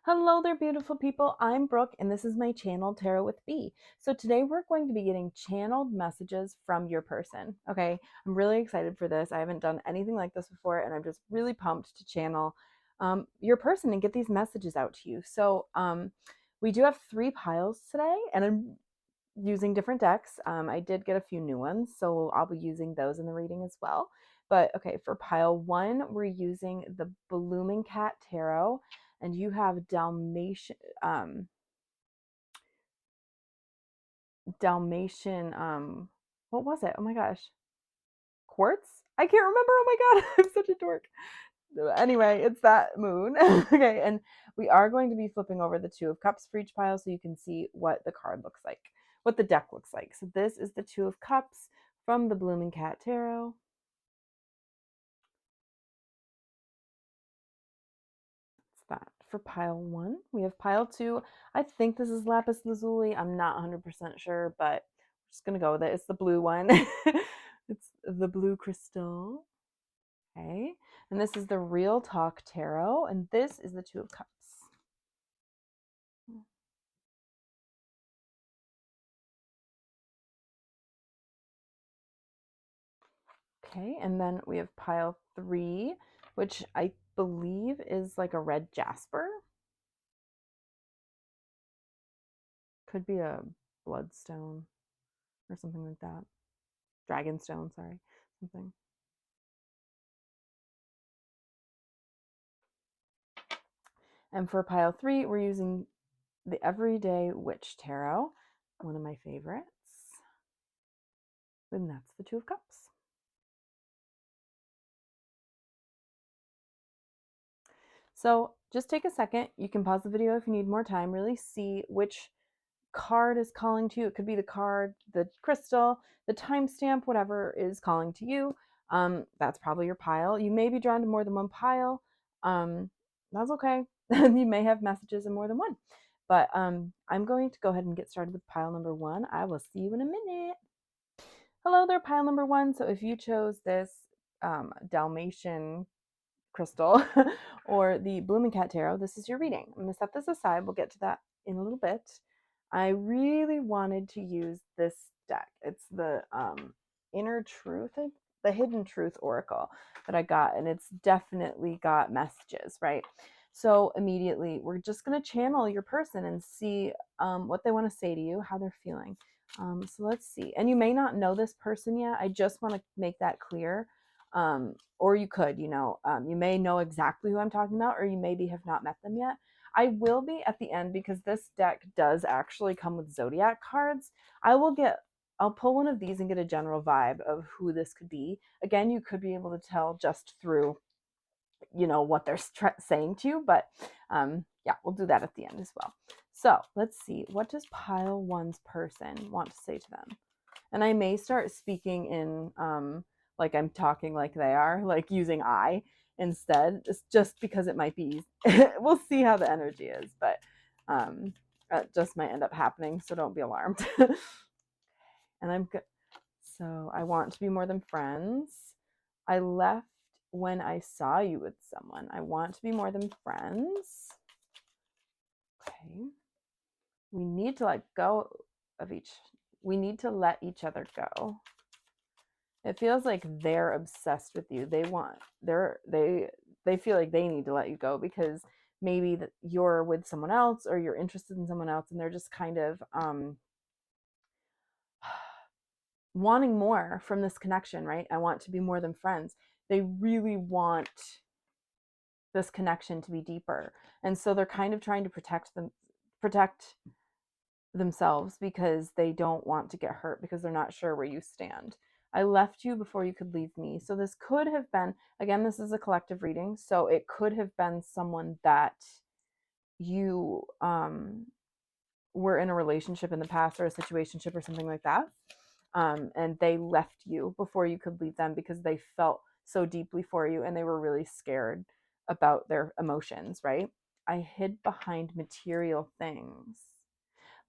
Hello there, beautiful people. I'm Brooke, and this is my channel, Tarot with B. So today we're going to be getting channeled messages from your person. Okay, I'm really excited for this. I haven't done anything like this before, and I'm just really pumped to channel your person and get these messages out to you. So we do have 3 piles today, and I'm using different decks. I did get a few new ones, so I'll be using those in the reading as well. But okay, for pile 1, we're using the Blooming Cat Tarot, and you have Dalmatian, what was it? Oh my gosh. Quartz? I can't remember. Oh my god, I'm such a dork. Anyway, it's that moon. Okay, and we are going to be flipping over the 2 of Cups for each pile so you can see what the card looks like, what the deck looks like. So this is the 2 of Cups from the Blooming Cat Tarot. It's that for pile 1. We have pile 2. I think this is Lapis Lazuli. I'm not 100% sure, but I'm just going to go with it. It's the blue one. It's the blue crystal. Okay. And this is the Real Talk Tarot, and this is the 2 of Cups. Okay, and then we have pile 3, which I believe is like a red jasper. Could be a bloodstone or something like that. Dragonstone, sorry, something. And for pile 3, we're using the Everyday Witch Tarot, one of my favorites. And that's the 2 of Cups. So just take a second. You can pause the video if you need more time. Really see which card is calling to you. It could be the card, the crystal, the timestamp, whatever is calling to you. That's probably your pile. You may be drawn to more than one pile. That's okay. You may have messages in more than one. But I'm going to go ahead and get started with pile number 1. I will see you in a minute. Hello there, pile number 1. So if you chose this Dalmatian crystal or the Blooming Cat Tarot, this is your reading. I'm going to set this aside. We'll get to that in a little bit. I really wanted to use this deck. It's the Inner Truth, the Hidden Truth Oracle that I got, and it's definitely got messages, right? So immediately, we're just going to channel your person and see what they want to say to you, how they're feeling. So let's see. And you may not know this person yet. I just want to make that clear. Or you could, you may know exactly who I'm talking about, or you maybe have not met them yet. I will be at the end because this deck does actually come with zodiac cards. I'll pull one of these and get a general vibe of who this could be. Again, you could be able to tell just through, what they're saying to you, but yeah, we'll do that at the end as well. So let's see, what does pile 1's person want to say to them? And I may start speaking in like I'm talking like they are, like using I instead, just because it might be we'll see how the energy is, but that just might end up happening, so don't be alarmed. And I'm good. So I want to be more than friends. I left when I saw you with someone. I want to be more than friends. Okay. We need to let go of we need to let each other go. It feels like they're obsessed with you. They feel like they need to let you go because maybe that you're with someone else or you're interested in someone else, and they're just kind of wanting more from this connection, right? I want to be more than friends. They really want this connection to be deeper, and so they're kind of trying to protect themselves because they don't want to get hurt because they're not sure where you stand. I left you before you could leave me. So this could have been, again, this is a collective reading, so it could have been someone that you were in a relationship in the past or a situationship or something like that. And they left you before you could leave them because they felt so deeply for you and they were really scared about their emotions, right? I hid behind material things.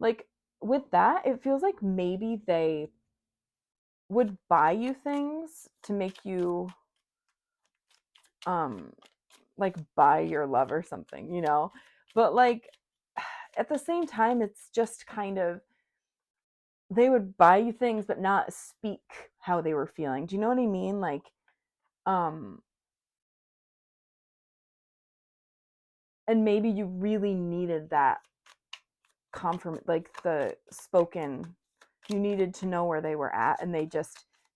Like with that, it feels like maybe they would buy you things to make you like buy your love or something, you know? But like at the same time, it's just kind of they would buy you things but not speak how they were feeling. Do you know what I mean? Like, um, and maybe you really needed that like the spoken, you needed to know where they were at, and they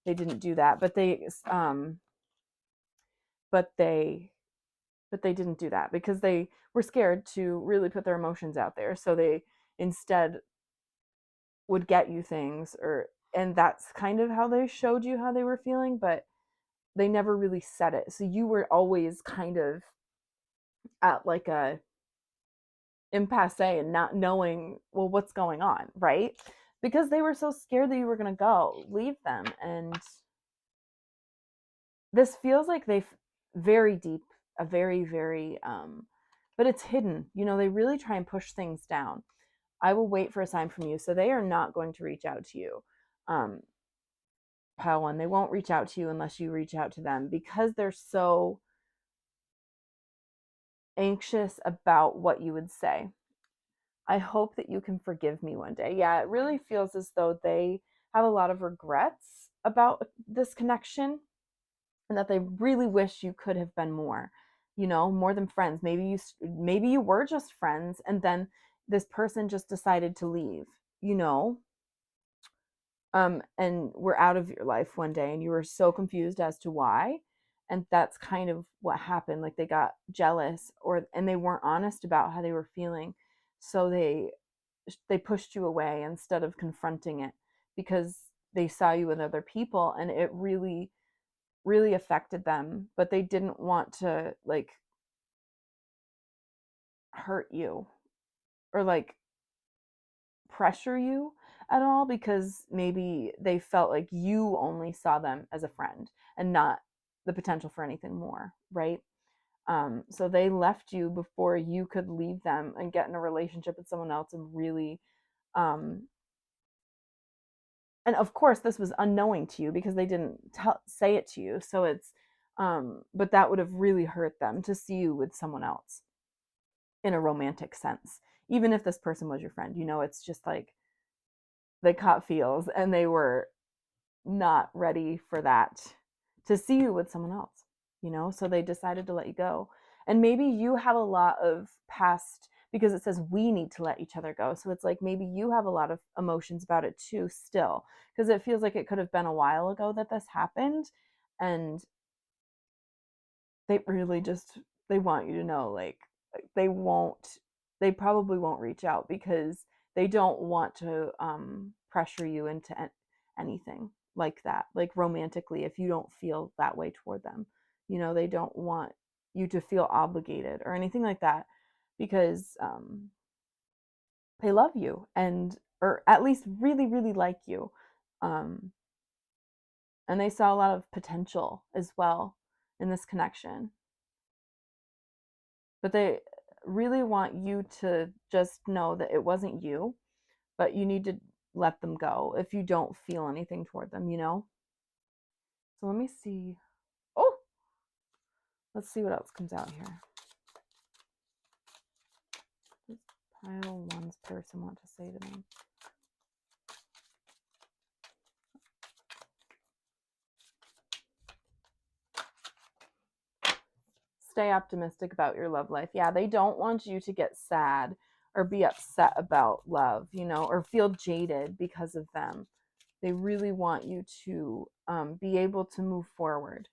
didn't do that. But they didn't do that because they were scared to really put their emotions out there. So they instead would get you things, or and that's kind of how they showed you how they were feeling, but they never really said it. So you were always kind of at like a impasse and not knowing, well, what's going on, right? Because they were so scared that you were going to go leave them. And this feels like they very deep, a very, very, but it's hidden. You know, they really try and push things down. I will wait for a sign from you. So they are not going to reach out to you. Um, Pile one, they won't reach out to you unless you reach out to them because they're so anxious about what you would say. I hope that you can forgive me one day. Yeah, it really feels as though they have a lot of regrets about this connection and that they really wish you could have been more, you know, more than friends. Maybe you were just friends and then this person just decided to leave, you know, and were out of your life one day and you were so confused as to why. And that's kind of what happened. Like they got jealous and they weren't honest about how they were feeling. So they pushed you away instead of confronting it because they saw you with other people and it really really affected them, but they didn't want to like hurt you or like pressure you at all because maybe they felt like you only saw them as a friend and not the potential for anything more, right? So they left you before you could leave them and get in a relationship with someone else and really um, and of course this was unknowing to you because they didn't say it to you, so it's but that would have really hurt them to see you with someone else in a romantic sense, even if this person was your friend, you know. It's just like they caught feels and they were not ready for that, to see you with someone else, you know, so they decided to let you go. And maybe you have a lot of past, because it says we need to let each other go, so it's like maybe you have a lot of emotions about it too still, because it feels like it could have been a while ago that this happened. And they really just, they want you to know, like they won't, they probably won't reach out because they don't want to pressure you into anything like that, like romantically, if you don't feel that way toward them, you know, they don't want you to feel obligated or anything like that because they love you, and or at least really really like you, um, and they saw a lot of potential as well in this connection, but they really want you to just know that it wasn't you, but you need to let them go if you don't feel anything toward them, you know? So let me see. Oh, let's see what else comes out here. What does pile one's person want to say to them? Stay optimistic about your love life. Yeah, they don't want you to get sad or be upset about love, you know, or feel jaded because of them. They really want you to be able to move forward,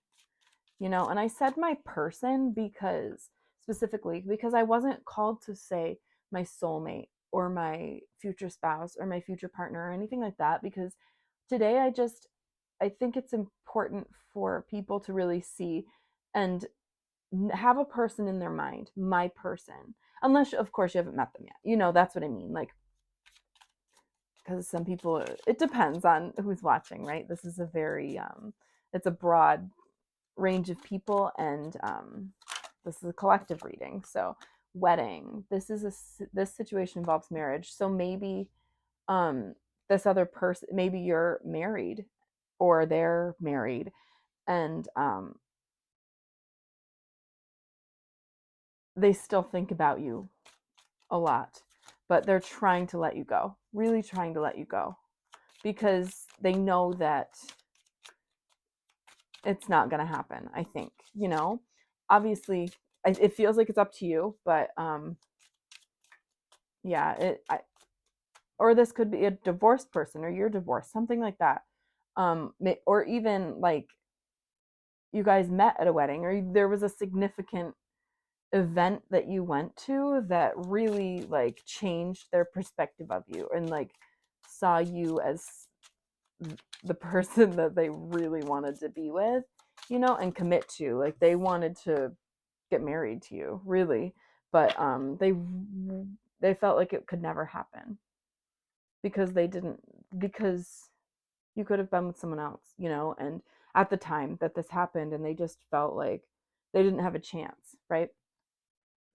you know. And I said my person because specifically because I wasn't called to say my soulmate or my future spouse or my future partner or anything like that, because today I think it's important for people to really see and have a person in their mind, my person, unless of course you haven't met them yet, you know. That's what I mean, like, because some people, it depends on who's watching, right? This is a very it's a broad range of people, and this is a collective reading. So wedding, this situation involves marriage, so maybe um this other person, maybe you're married or they're married, and they still think about you a lot, but they're trying to let you go, really trying to let you go, because they know that it's not going to happen, I think, obviously it feels like it's up to you, but yeah, or this could be a divorced person, or you're divorced, something like that. Or even like you guys met at a wedding, or there was a significant event that you went to that really like changed their perspective of you, and like saw you as the person that they really wanted to be with, and commit to. Like they wanted to get married to you, really, but they felt like it could never happen because they didn't because you could have been with someone else, and at the time that this happened, and they just felt like they didn't have a chance, right?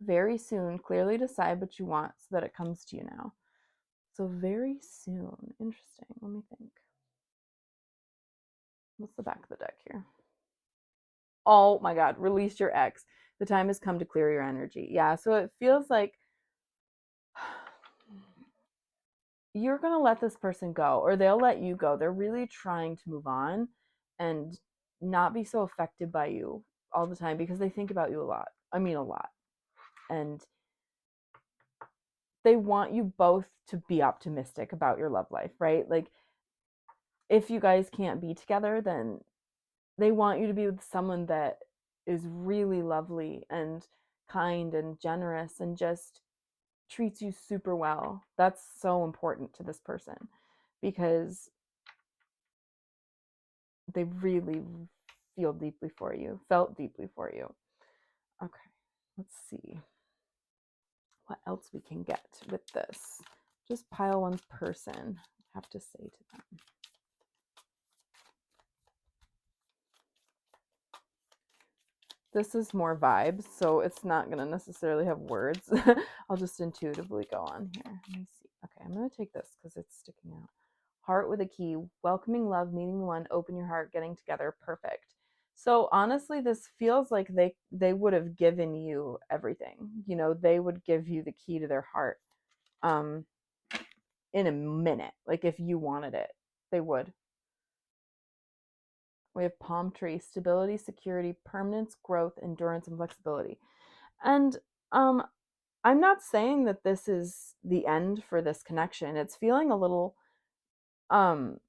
Very soon, clearly decide what you want so that it comes to you now. So very soon. Interesting. Let me think. What's the back of the deck here? Oh my God, release your ex. The time has come to clear your energy. Yeah, so it feels like you're going to let this person go, or they'll let you go. They're really trying to move on and not be so affected by you all the time, because they think about you a lot. I mean, a lot. And they want you both to be optimistic about your love life, right? Like, if you guys can't be together, then they want you to be with someone that is really lovely and kind and generous and just treats you super well. That's so important to this person, because they really feel deeply for you, felt deeply for you. Okay, let's see what else we can get with this. Just pile one person have to say to them. This is more vibes, so it's not going to necessarily have words. I'll just intuitively go on here. Let me see. Okay, I'm going to take this because it's sticking out. Heart with a key, welcoming love, meeting the one, open your heart, getting together, perfect. So honestly, this feels like they would have given you everything. They would give you the key to their heart um in a minute. Like if you wanted it, they would. We have palm tree, stability, security, permanence, growth, endurance, and flexibility. And um I'm not saying that this is the end for this connection. It's feeling a little um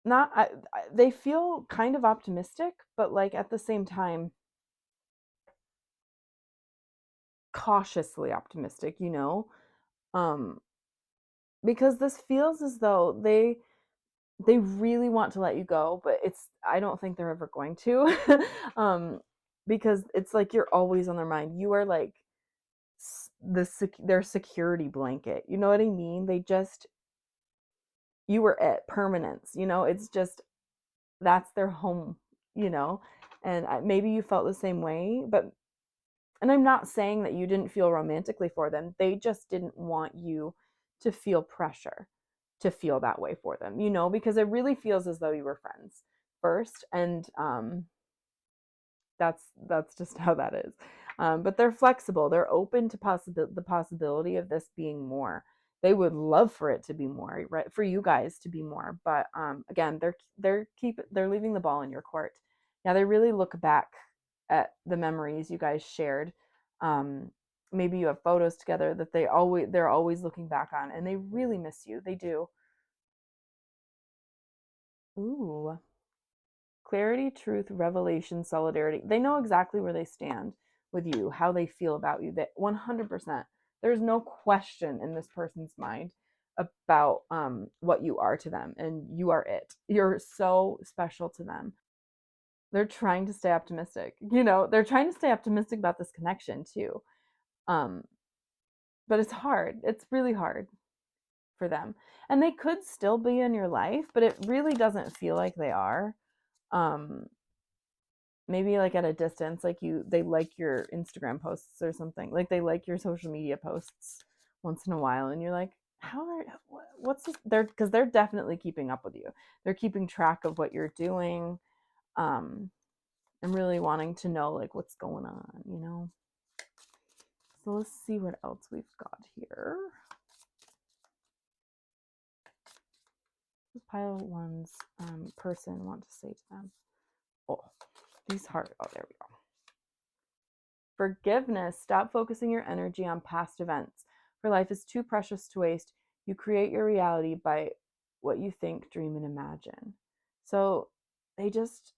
not they feel kind of optimistic, but like at the same time cautiously optimistic, um because this feels as though they really want to let you go, but I don't think they're ever going to. um because it's like you're always on their mind. You are like their security blanket. You know what I mean? You were it, permanence, it's just that's their home, you know? And maybe you felt the same way, and I'm not saying that you didn't feel romantically for them. They just didn't want you to feel pressure to feel that way for them, because it really feels as though you were friends first. And that's just how that is. But they're flexible. They're open to the possibility of this being more. They would love for it to be more, right? For you guys to be more. But again, they're leaving the ball in your court. Now they really look back at the memories you guys shared. Um, Maybe you have photos together that they're always looking back on, and they really miss you. They do. Ooh. Clarity, truth, revelation, solidarity. They know exactly where they stand with you, how they feel about you. That 100%. There's no question in this person's mind about what you are to them, and you are it. You're so special to them. They're trying to stay optimistic. They're trying to stay optimistic about this connection too. Um, but it's hard. It's really hard for them. And they could still be in your life, but it really doesn't feel like they are. Um, Maybe like at a distance, like they like your Instagram posts or something, like they like your social media posts once in a while, and you're like, what's this? They're definitely keeping up with you. They're keeping track of what you're doing. um and really wanting to know like what's going on, you know? So let's see what else we've got here. What pile one's person want to say to them? Oh, these heart. Oh, there we go. Forgiveness. Stop focusing your energy on past events. For life is too precious to waste. You create your reality by what you think, dream, and imagine. So they just,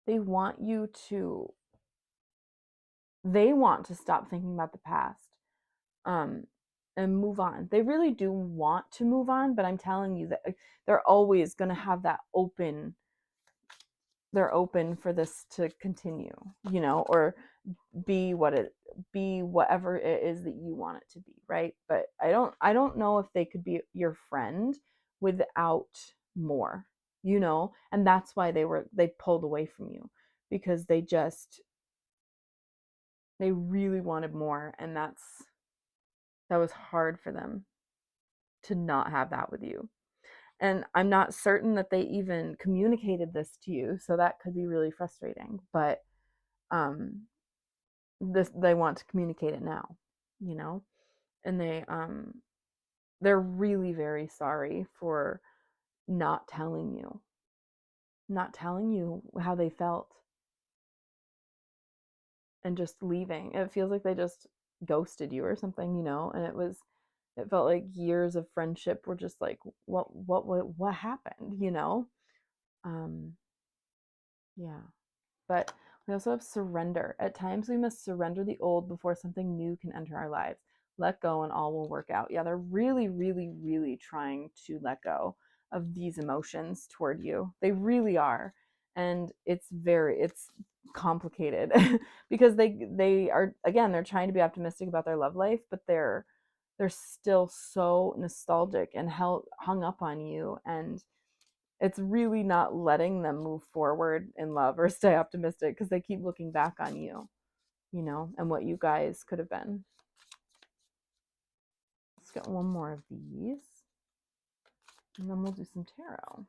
they want you to, they want to stop thinking about the past, um, and move on. They really do want to move on, but I'm telling you that they're always going to have that open, they're open for this to continue, you know, or be whatever it is that you want it to be, right? But I don't know if they could be your friend without more, you know. And that's why they pulled away from you, because they really wanted more, and that was hard for them to not have that with you. And I'm not certain that they even communicated this to you, so that could be really frustrating. But um they want to communicate it now, you know. And they're really very sorry for not telling you how they felt, and just leaving. It feels like they just ghosted you or something, you know. And it felt like years of friendship were just like, what happened, you know. um yeah. But we also have surrender. At times, we must surrender the old before something new can enter our lives. Let go and all will work out. Yeah, they're really, really, really trying to let go of these emotions toward you. They really are. And it's complicated because they are, again, they're trying to be optimistic about their love life, but they're still so nostalgic and hung up on you, and it's really not letting them move forward in love or stay optimistic because they keep looking back on you, you know, and what you guys could have been. Let's get one more of these, and then we'll do some tarot.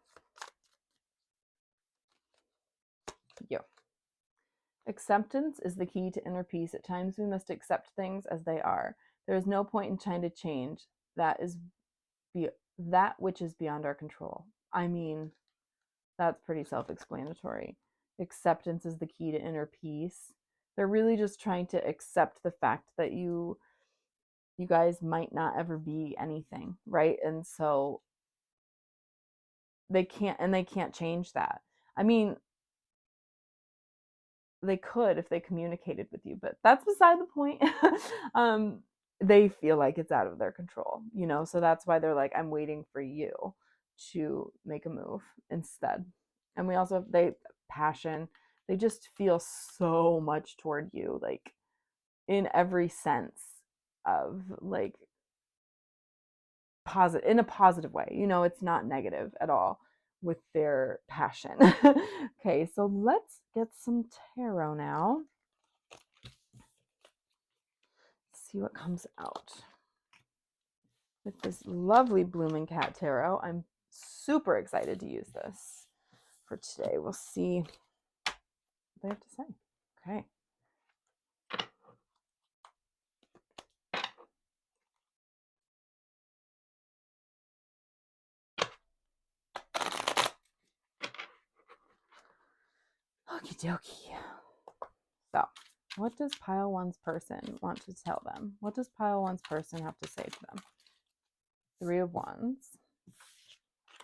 Yo. Acceptance is the key to inner peace. At times, we must accept things as they are. There is no point in trying to change that which is beyond our control. I mean, that's pretty self-explanatory. Acceptance is the key to inner peace. They're really just trying to accept the fact that you guys might not ever be anything, right? And so they can't change that. I mean, they could if they communicated with you, but that's beside the point. um they feel like it's out of their control, you know, so that's why they're like, I'm waiting for you to make a move instead. And we also have passion. They just feel so much toward you, like in every sense of like positive, in a positive way, you know. It's not negative at all with their passion. Okay, so let's get some tarot now. See what comes out with this lovely Blooming Cat Tarot. I'm super excited to use this for today. We'll see what they have to say. Okay. Okie dokie. So, what does pile one's person want to tell them? What does pile one's person have to say to them? Three of Wands.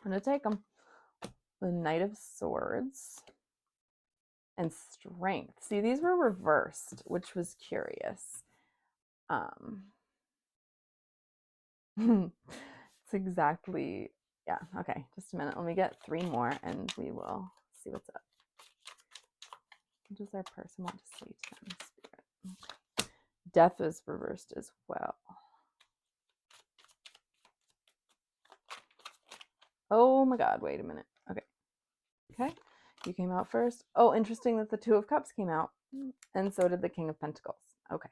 I'm going to take them. The Knight of Swords and Strength. See, these were reversed, which was curious. It's exactly, yeah, okay, just a minute. Let me get three more and we will see what's up. What does our person want to say to them, Spirit? Okay. Death is reversed as well. Oh my God, wait a minute. Okay. Okay, you came out first. Oh, interesting that the Two of Cups came out, and so did the King of Pentacles. Okay.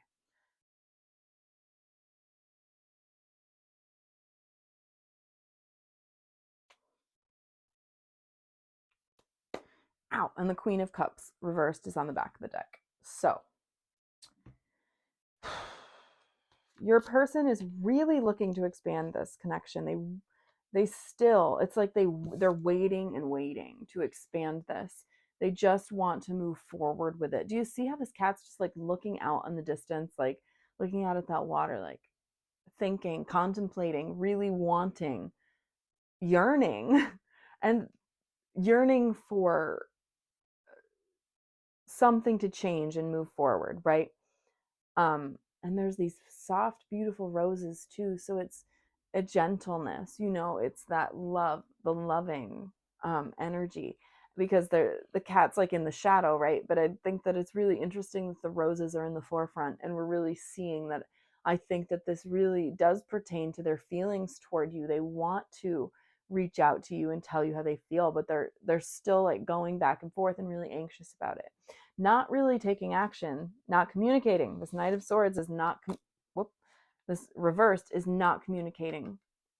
Ow, and the Queen of Cups reversed is on the back of the deck. So your person is really looking to expand this connection. They still, it's like they're waiting and waiting to expand this. They just want to move forward with it. Do you see how this cat's just like looking out in the distance, like looking out at that water, like thinking, contemplating, really wanting, yearning, and yearning for something to change and move forward, right? And there's these soft, beautiful roses too. So it's a gentleness, it's that love, the loving energy, because the cat's like in the shadow, right? But I think that it's really interesting that the roses are in the forefront, and we're really seeing that. I think that this really does pertain to their feelings toward you. They want to reach out to you and tell you how they feel, but they're still like going back and forth and really anxious about it, not really taking action, not communicating. This Knight of Swords is not, this reversed is not communicating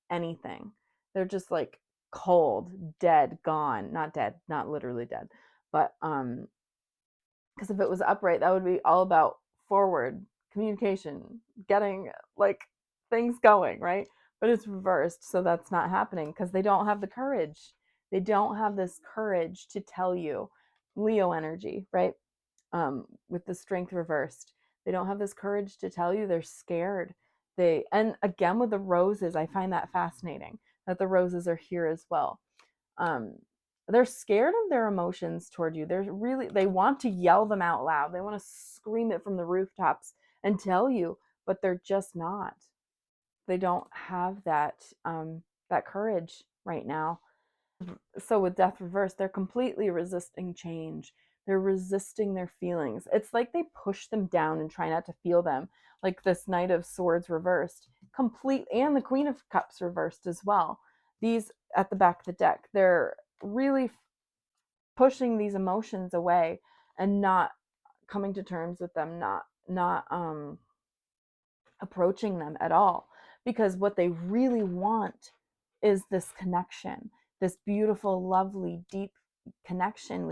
anything. They're just like cold, dead, gone. Not dead, not literally dead, but because if it was upright, that would be all about forward communication, getting like things going, right? But it's reversed, so that's not happening because they don't have the courage. They don't have this courage to tell you. Leo energy, right? With the strength reversed. They don't have this courage to tell you. They're scared. And again with the roses, I find that fascinating that the roses are here as well. Um, they're scared of their emotions toward you. They want to yell them out loud. They want to scream it from the rooftops and tell you, but they're just not. They don't have that courage right now. So with death reversed, they're completely resisting change. They're resisting their feelings. It's like they push them down and try not to feel them. Like this Knight of Swords reversed, complete, and the Queen of Cups reversed as well. These at the back of the deck, they're really pushing these emotions away and not coming to terms with them, not approaching them at all, because what they really want is this connection, this beautiful, lovely, deep connection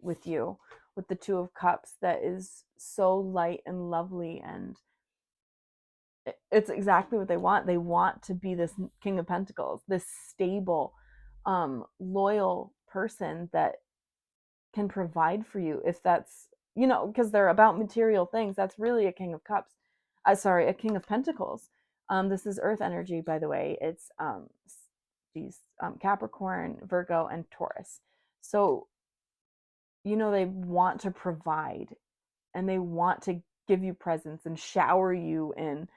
with you, with the Two of Cups that is so light and lovely, and it's exactly what they want. They want to be this King of Pentacles, this stable, loyal person that can provide for you, if that's, because they're about material things. That's really a King of Cups. Sorry, a King of Pentacles. This is Earth energy, by the way. It's these Capricorn, Virgo, and Taurus. So, they want to provide, and they want to give you presents and shower you in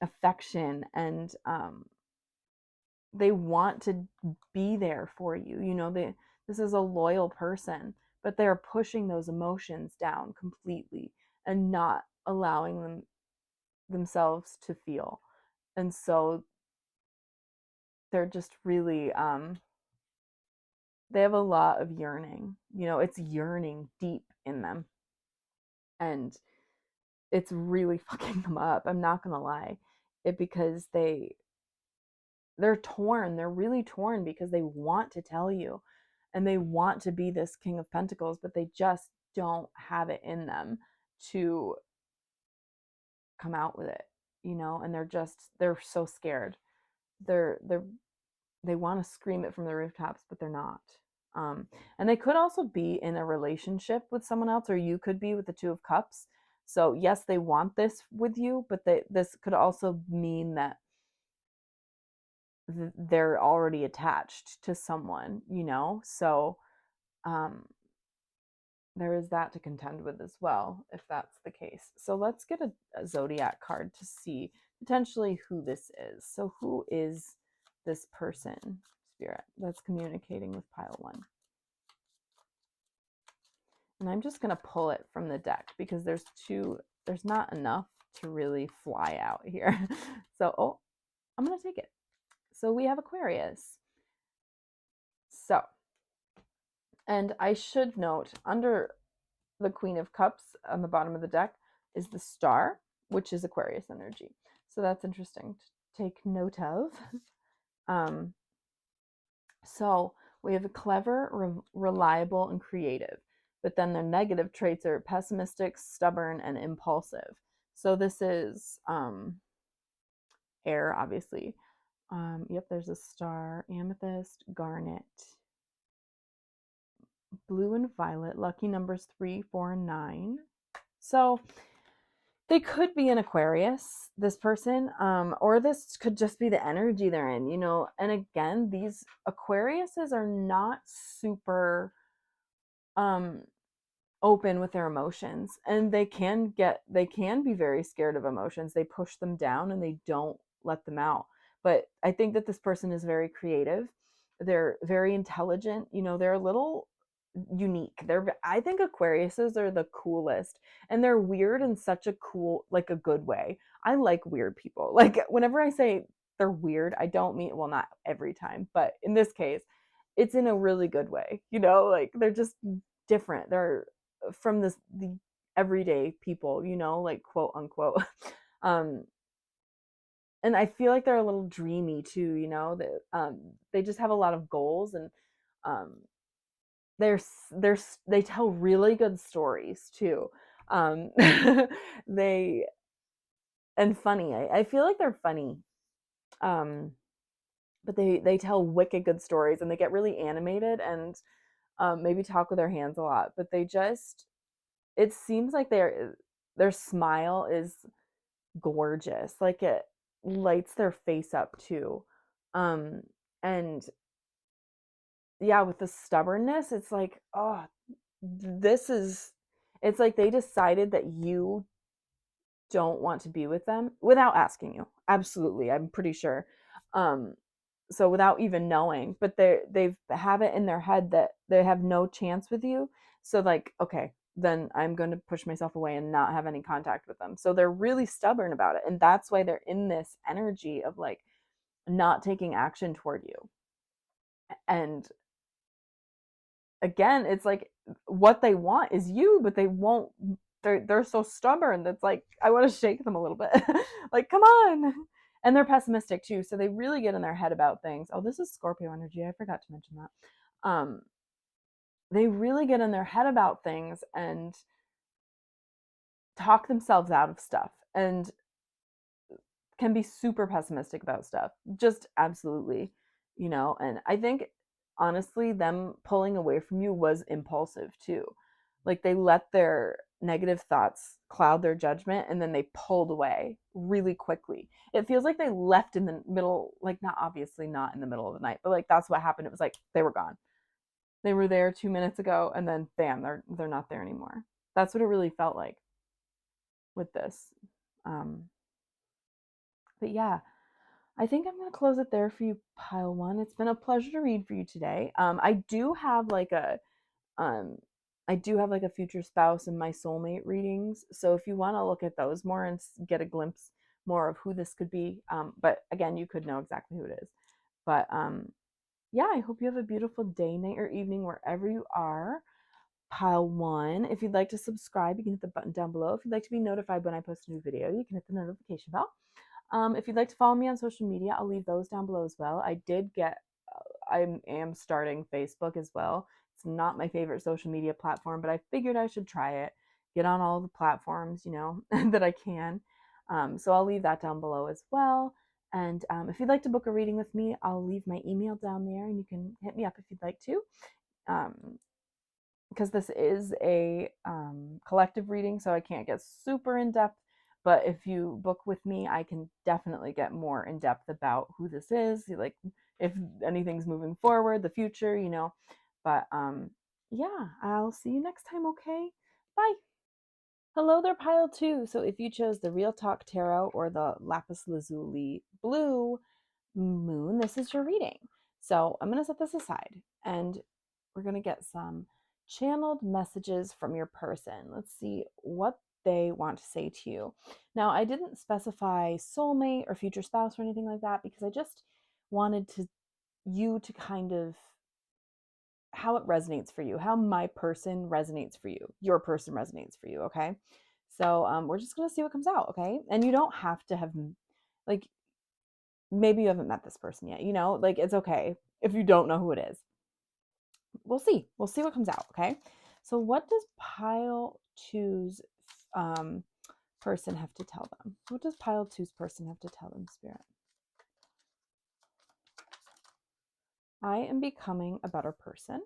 affection, and they want to be there for you. This is a loyal person, but they're pushing those emotions down completely and not allowing themselves to feel. And so they're just really they have a lot of yearning. It's yearning deep in them, and it's really fucking them up. I'm not gonna lie. Because they're torn. They're really torn because they want to tell you, and they want to be this King of Pentacles, but they just don't have it in them to come out with it, and they're so scared. They want to scream it from the rooftops, but they're not. And they could also be in a relationship with someone else, or you could be with the Two of Cups. So yes, they want this with you, but this could also mean that they're already attached to someone, so um there is that to contend with as well, if that's the case. So let's get a zodiac card to see potentially who this is. So who is this person, Spirit, that's communicating with pile one? And I'm just going to pull it from the deck because there's not enough to really fly out here. So I'm going to take it. So we have Aquarius. So, and I should note, under the Queen of Cups on the bottom of the deck is the Star, which is Aquarius energy. So that's interesting to take note of. So We have a clever, reliable, and creative. But then their negative traits are pessimistic, stubborn, and impulsive. So this is air, obviously. Yep, there's a star, amethyst, garnet, blue and violet, lucky numbers 3, 4, and 9. So they could be an Aquarius, this person, or this could just be the energy they're in, you know. And again, these Aquariuses are not super um open with their emotions, and they can be very scared of emotions. They push them down and they don't let them out. But I think that this person is very creative. They're very intelligent, you know. They're a little unique. I think Aquariuses are the coolest, and they're weird in such a cool, like a good way. I like weird people. Like whenever I say they're weird, I don't mean, well, not every time, but in this case it's in a really good way, you know. Like they're just different. They're from the everyday people, you know, like quote unquote. um and I feel like they're a little dreamy too, you know. That they just have a lot of goals, and um they're they tell really good stories too. um they and funny. I feel like they're funny. um but they tell wicked good stories, and they get really animated, and maybe talk with their hands a lot. But they just, it seems like their smile is gorgeous. Like it lights their face up too. Um and yeah, with the stubbornness, it's like, oh, this is, it's like they decided that you don't want to be with them without asking you. Absolutely, I'm pretty sure. Um so without even knowing, but they've have it in their head that they have no chance with you. So like, okay, then I'm going to push myself away and not have any contact with them. So they're really stubborn about it, and that's why they're in this energy of like not taking action toward you. And again, it's like what they want is you, but they won't. They're so stubborn that's like, I want to shake them a little bit. Like, come on. And they're pessimistic too, so they really get in their head about things. Oh, this is Scorpio energy. I forgot to mention that. They really get in their head about things and talk themselves out of stuff, and can be super pessimistic about stuff. Just absolutely, you know. And I think honestly, them pulling away from you was impulsive too. Like they let their negative thoughts cloud their judgment, and then they pulled away really quickly. It feels like they left in the middle, like not obviously not in the middle of the night, but like that's what happened. It was like they were gone. They were there 2 minutes ago, and then bam, they're not there anymore. That's what it really felt like with this. Um, but yeah, I think I'm going to close it there for you, pile one. It's been a pleasure to read for you today. Um, I do have like a future spouse and my soulmate readings. So if you want to look at those more and get a glimpse more of who this could be, but again, you could know exactly who it is. But yeah, I hope you have a beautiful day, night, or evening wherever you are. Pile one. If you'd like to subscribe, you can hit the button down below. If you'd like to be notified when I post a new video, you can hit the notification bell. If you'd like to follow me on social media, I'll leave those down below as well. I am starting Facebook as well. It's not my favorite social media platform, but I figured I should try it. Get on all the platforms, you know, that I can. So I'll leave that down below as well. And if you'd like to book a reading with me, I'll leave my email down there, and you can hit me up if you'd like to. Because this is a collective reading, so I can't get super in depth. But if you book with me, I can definitely get more in depth about who this is, like if anything's moving forward, the future, you know. But yeah, I'll see you next time, okay? Bye. Hello there, pile two. So if you chose the Real Talk Tarot or the Lapis Lazuli Blue Moon, this is your reading. So I'm going to set this aside, and we're going to get some channeled messages from your person. Let's see what they want to say to you. Now, I didn't specify soulmate or future spouse or anything like that, because I just wanted you to kind of, how it resonates for you, how my person resonates for you, your person resonates for you, okay? So we're just going to see what comes out, okay? And you don't have to have, like, maybe you haven't met this person yet, you know, like it's okay if you don't know who it is. we'll see. We'll see what comes out, okay? So what does pile two's um, person have to tell them? What does pile two's person have to tell them, Spirit? I am becoming a better person.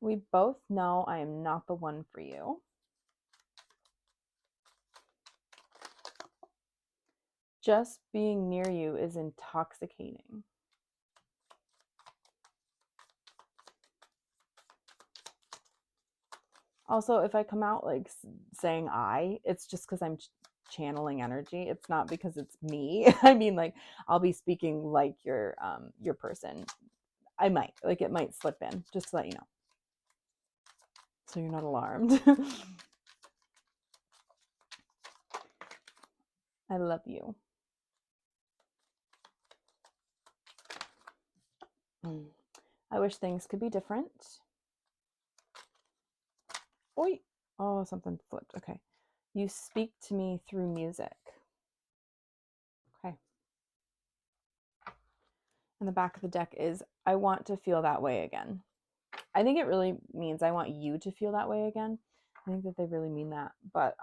We both know I am not the one for you. Just being near you is intoxicating. Also, if I come out like saying it's just because I'm channeling energy. It's not because it's me. I mean, like, I'll be speaking like your person. I might, like, it might slip in, just to let you know, so you're not alarmed. I love you. I wish things could be different. Oi. Oh, something flipped. Okay. You speak to me through music. Okay. And the back of the deck is, I want to feel that way again. I think it really means I want you to feel that way again. I think that they really mean that. But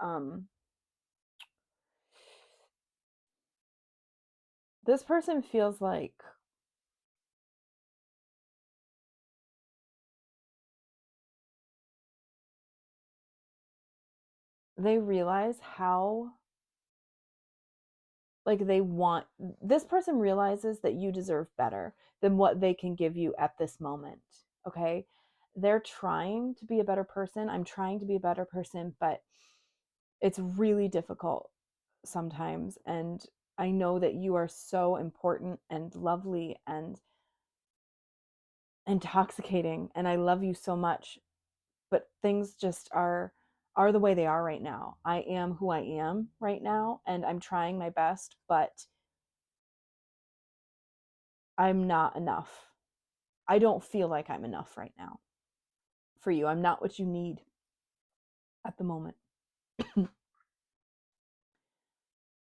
this person feels like they realize how, like, this person realizes that you deserve better than what they can give you at this moment. Okay? They're trying to be a better person. I'm trying to be a better person, but it's really difficult sometimes. And I know that you are so important and lovely and intoxicating, and I love you so much, but things just are the way they are right now. I am who I am right now, and I'm trying my best, but I'm not enough. I don't feel like I'm enough right now for you. I'm not what you need at the moment.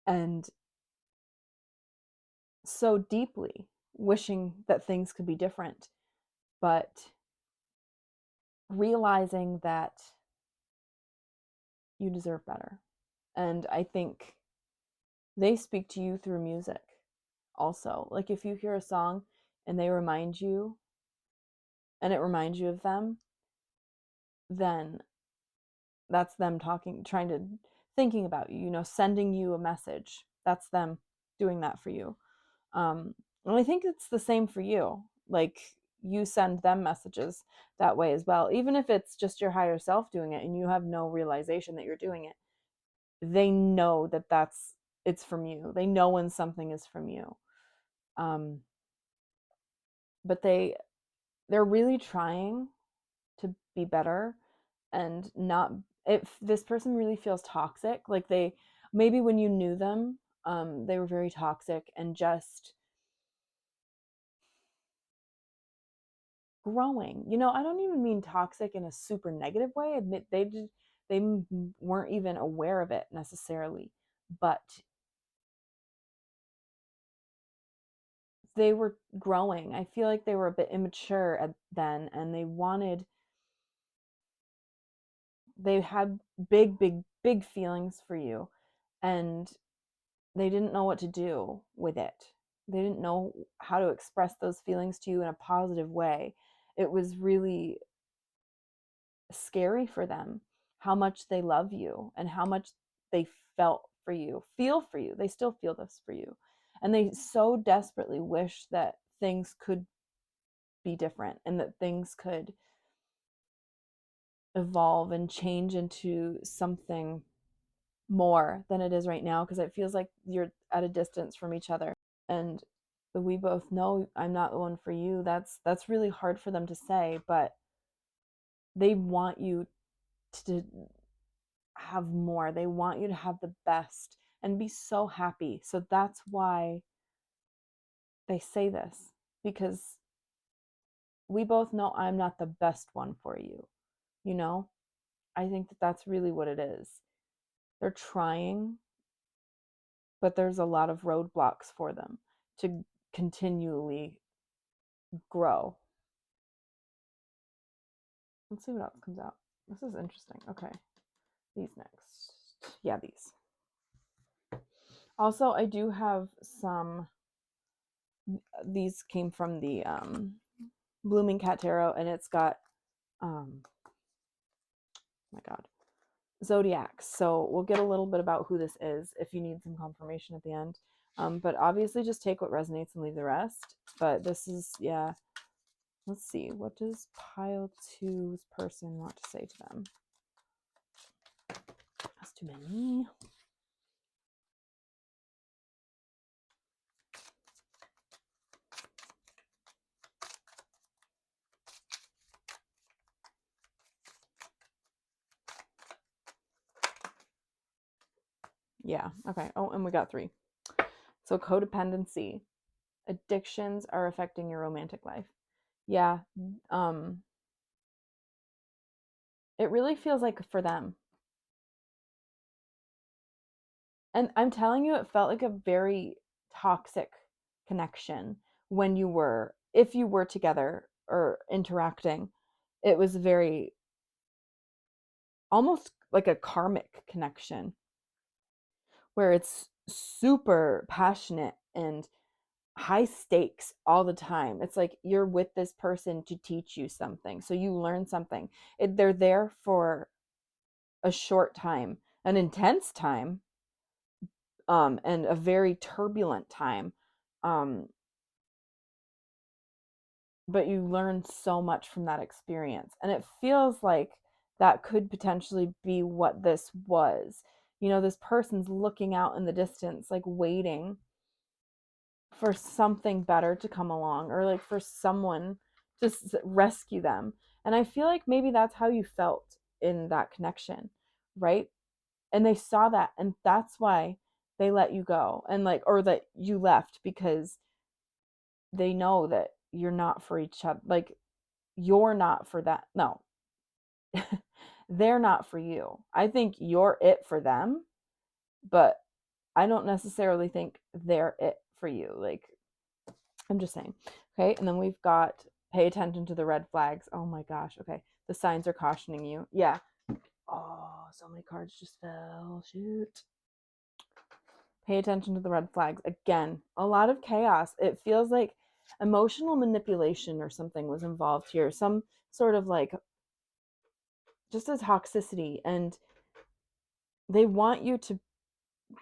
And so deeply wishing that things could be different, but realizing that you deserve better. And I think they speak to you through music also. Like, if you hear a song and they remind you and it reminds you of them, then that's them talking, trying to, thinking about you, sending you a message. That's them doing that for you. And I think it's the same for you. Like, you send them messages that way as well, even if it's just your higher self doing it and you have no realization that you're doing it. They know that it's from you. They know when something is from you. um but they're really trying to be better, and not, if this person really feels toxic, like, they, maybe when you knew them, they were very toxic and just growing. I don't even mean toxic in a super negative way. Admit they weren't even aware of it necessarily, but they were growing. I feel like they were a bit immature then, and they had big, big, big feelings for you, and they didn't know what to do with it. They didn't know how to express those feelings to you in a positive way. It was really scary for them how much they love you and how much they feel for you. They still feel this for you. And they so desperately wish that things could be different and that things could evolve and change into something more than it is right now, because it feels like you're at a distance from each other. And we both know I'm not the one for you. That's really hard for them to say, but they want you to have more. They want you to have the best and be so happy. So that's why they say this, because we both know I'm not the best one for you. You know, I think that that's really what it is. They're trying but there's a lot of roadblocks for them to continually grow. Let's see what else comes out. This is interesting. Okay. These next. Yeah, these. Also, I do have some. These came from the Blooming Cat Tarot, and it's got, oh my God, zodiacs. So we'll get a little bit about who this is if you need some confirmation at the end. But obviously, just take what resonates and leave the rest. But this is, yeah. Let's see. What does pile two's person want to say to them? That's too many. Yeah. Okay. Oh, and we got 3. So codependency. Addictions are affecting your romantic life. Yeah. It really feels like for them. And I'm telling you, it felt like a very toxic connection when you were, if you were together or interacting. It was very, almost like a karmic connection where it's super passionate and high stakes all the time. It's like you're with this person to teach you something. So you learn something. They're there for a short time, an intense time, and a very turbulent time. Um, but you learn so much from that experience. And it feels like that could potentially be what this was. You know, this person's looking out in the distance, like waiting for something better to come along, or like for someone to rescue them. And I feel like maybe that's how you felt in that connection, right? And they saw that, and that's why they let you go, and like, or that you left, because they know that you're not for each other. Like, you're not for that. No, they're not for you. I think you're it for them, but I don't necessarily think they're it for you. Like, I'm just saying. Okay. And then we've got pay attention to the red flags. Oh my gosh. Okay. The signs are cautioning you. Yeah. Oh, so many cards just fell. Shoot. Pay attention to the red flags. Again, a lot of chaos. It feels like emotional manipulation or something was involved here. Some sort of like just a toxicity. And they want you to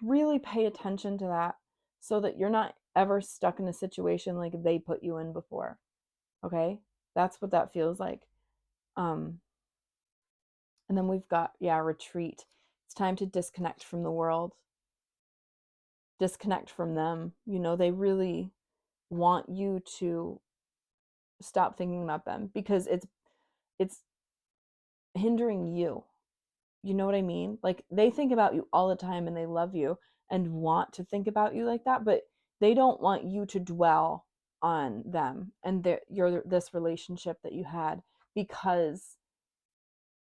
really pay attention to that so that you're not ever stuck in a situation like they put you in before. Okay? That's what that feels like. Um, and then we've got, yeah, retreat. It's time to disconnect from the world, disconnect from them. You know, they really want you to stop thinking about them because it's hindering you. You know what I mean? Like, they think about you all the time and they love you and want to think about you like that, but they don't want you to dwell on them and this relationship that you had, because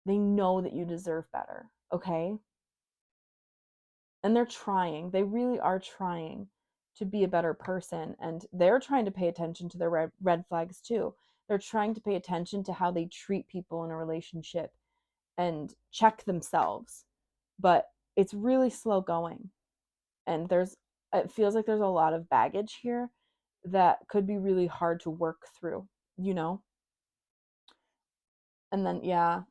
they know that you deserve better, okay? And they're trying. They really are trying to be a better person, and they're trying to pay attention to their red flags too. They're trying to pay attention to how they treat people in a relationship and check themselves. But it's really slow going. And it feels like there's a lot of baggage here that could be really hard to work through, you know? And then, yeah,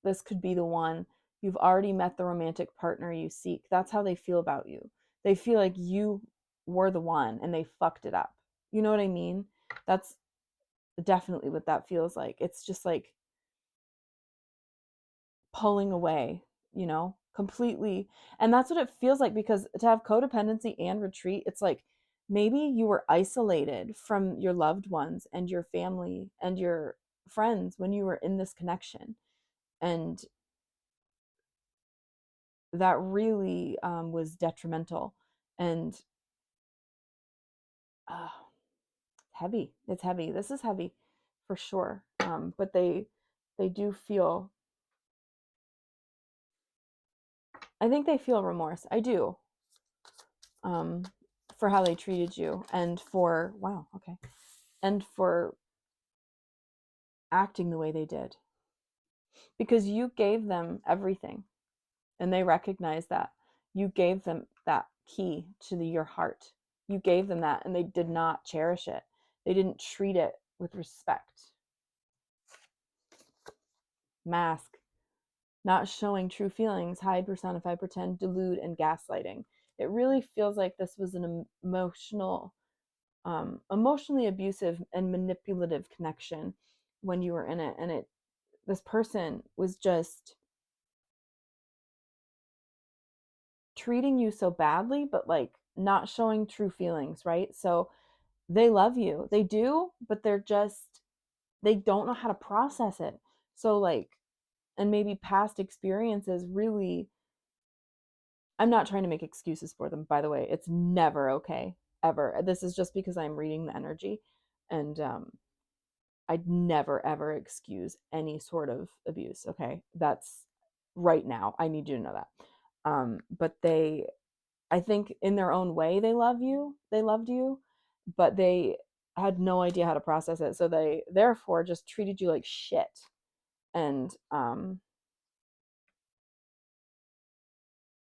this could be the one. You've already met the romantic partner you seek. That's how they feel about you. They feel like you were the one and they fucked it up. You know what I mean? That's definitely what that feels like. It's just like pulling away, you know, completely. And that's what it feels like, because to have codependency and retreat, it's like maybe you were isolated from your loved ones and your family and your friends when you were in this connection. And that really was detrimental. And uh, heavy. It's heavy. This is heavy for sure. But they do feel, I think they feel remorse. I do. for how they treated you, and for, wow, okay, and for acting the way they did, because you gave them everything and they recognize that. You gave them that key to your heart. You gave them that, and they did not cherish it. They didn't treat it with respect. Mask, not showing true feelings, hide, personify, pretend, delude, and gaslighting. It really feels like this was an emotionally abusive and manipulative connection when you were in it, and this person was just treating you so badly, but like not showing true feelings, right? So they love you, they do, but they don't know how to process it. So like, and maybe past experiences really, I'm not trying to make excuses for them, by the way. It's never okay, ever. This is just because I'm reading the energy, and I'd never ever excuse any sort of abuse, okay? That's right now. I need you to know that. But I think in their own way, they loved you, but they had no idea how to process it. So they therefore just treated you like shit, and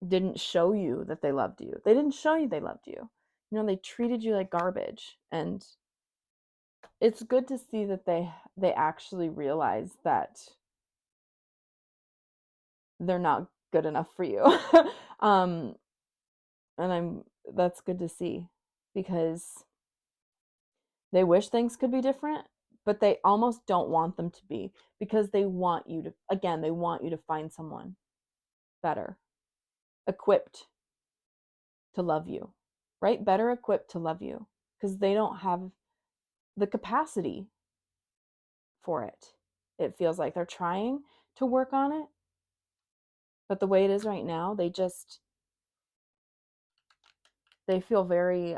didn't show you that they loved you. They didn't show you they loved you. You know, they treated you like garbage. And it's good to see that they actually realize that they're not good enough for you. um and I'm that's good to see, because they wish things could be different, but they almost don't want them to be, because they want you to, again, they want you to find someone better, equipped to love you, right? Better equipped to love you, because they don't have the capacity for it. It feels like they're trying to work on it, but the way it is right now, they feel very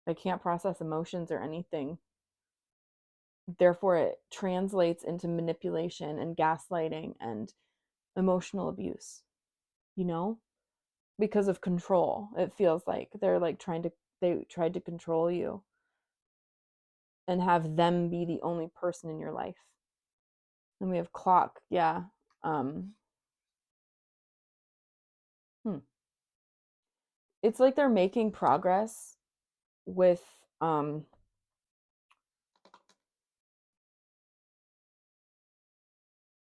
they can't process emotions or anything. Therefore, it translates into manipulation and gaslighting and emotional abuse, you know? Because of control. It feels like they're like they tried to control you and have them be the only person in your life. And we have clock, yeah. Um hmm. It's like they're making progress with um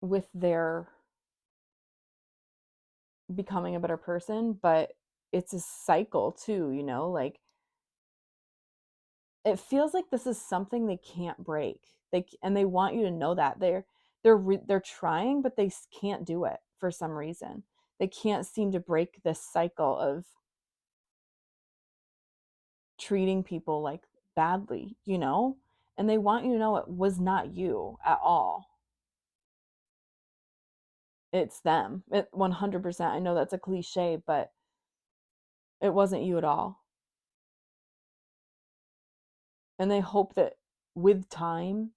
with their becoming a better person, but it's a cycle too, you know? Like, it feels like this is something they can't break. And they want you to know that they're trying, but they can't do it for some reason. They can't seem to break this cycle of treating people like badly, you know? And they want you to know it was not you at all. It's them. 100%. I know that's a cliche, but it wasn't you at all. And they hope that with time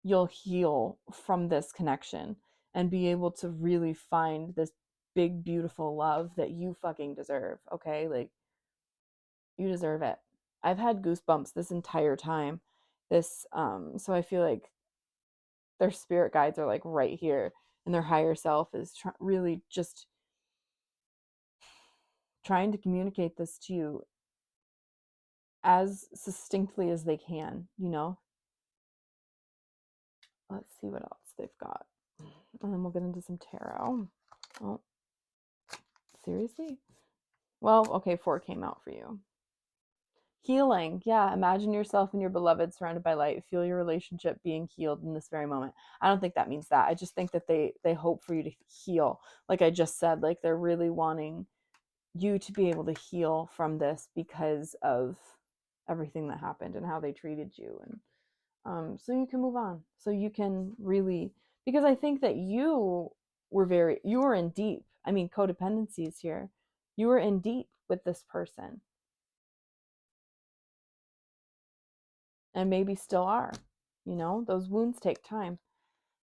you'll heal from this connection and be able to really find this big beautiful love that you fucking deserve, okay? Like, you deserve it. I've had goosebumps this entire time. So I feel like their spirit guides are like right here, and their higher self is really just trying to communicate this to you as succinctly as they can, you know? Let's see what else they've got. And then we'll get into some tarot. Oh, seriously? Well, okay, 4 came out for you. Healing. Yeah, imagine yourself and your beloved surrounded by light. Feel your relationship being healed in this very moment. I don't think that means that. I just think that they hope for you to heal. Like I just said, like they're really wanting you to be able to heal from this because of everything that happened and how they treated you, and so you can move on. So you can really, because I think that you were in deep. I mean, codependency is here. You were in deep with this person, and maybe still are. You know, those wounds take time.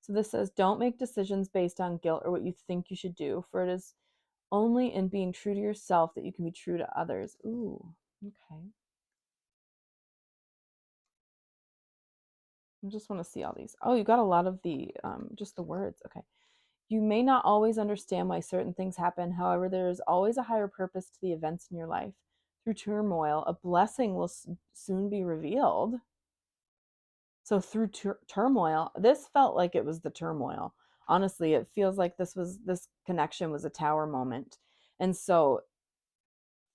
So this says, don't make decisions based on guilt or what you think you should do, for it is only in being true to yourself that you can be true to others. Ooh, okay. I just want to see all these. Oh, you got a lot of the just the words. Okay. You may not always understand why certain things happen. However, there is always a higher purpose to the events in your life. Through turmoil, a blessing will soon be revealed. So through turmoil, this felt like it was the turmoil. Honestly, it feels like this connection was a tower moment. And so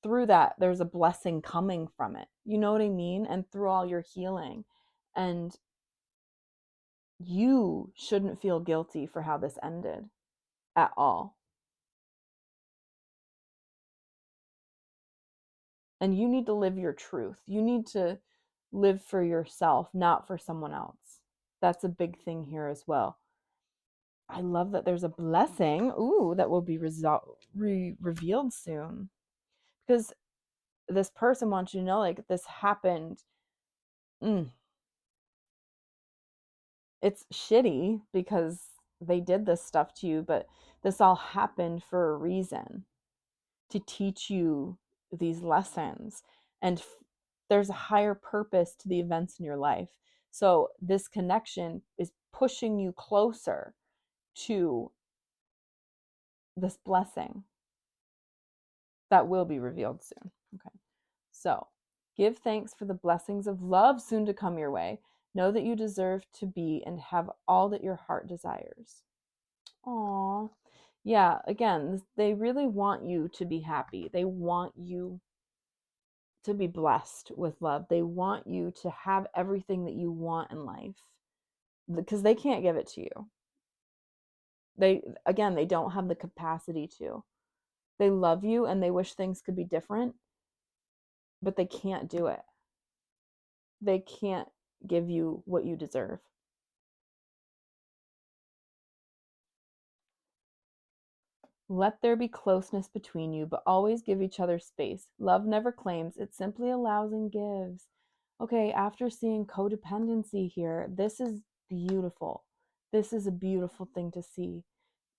through that, there's a blessing coming from it. You know what I mean? And through all your healing. And you shouldn't feel guilty for how this ended at all. And you need to live your truth. You need to live for yourself, not for someone else. That's a big thing here as well. I love that there's a blessing, ooh, that will be revealed soon. Because this person wants you to know, like, this happened. It's shitty because they did this stuff to you, but this all happened for a reason, to teach you these lessons. And there's a higher purpose to the events in your life. So this connection is pushing you closer to this blessing that will be revealed soon. Okay. So give thanks for the blessings of love soon to come your way. Know that you deserve to be and have all that your heart desires. Aw. Yeah, again, they really want you to be happy. They want you to be blessed with love. They want you to have everything that you want in life because they can't give it to you. They don't have the capacity to. They love you and they wish things could be different, but they can't do it. They can't give you what you deserve. Let there be closeness between you, but always give each other space. Love never claims, it simply allows and gives. Okay, after seeing codependency here, this is beautiful. This is a beautiful thing to see.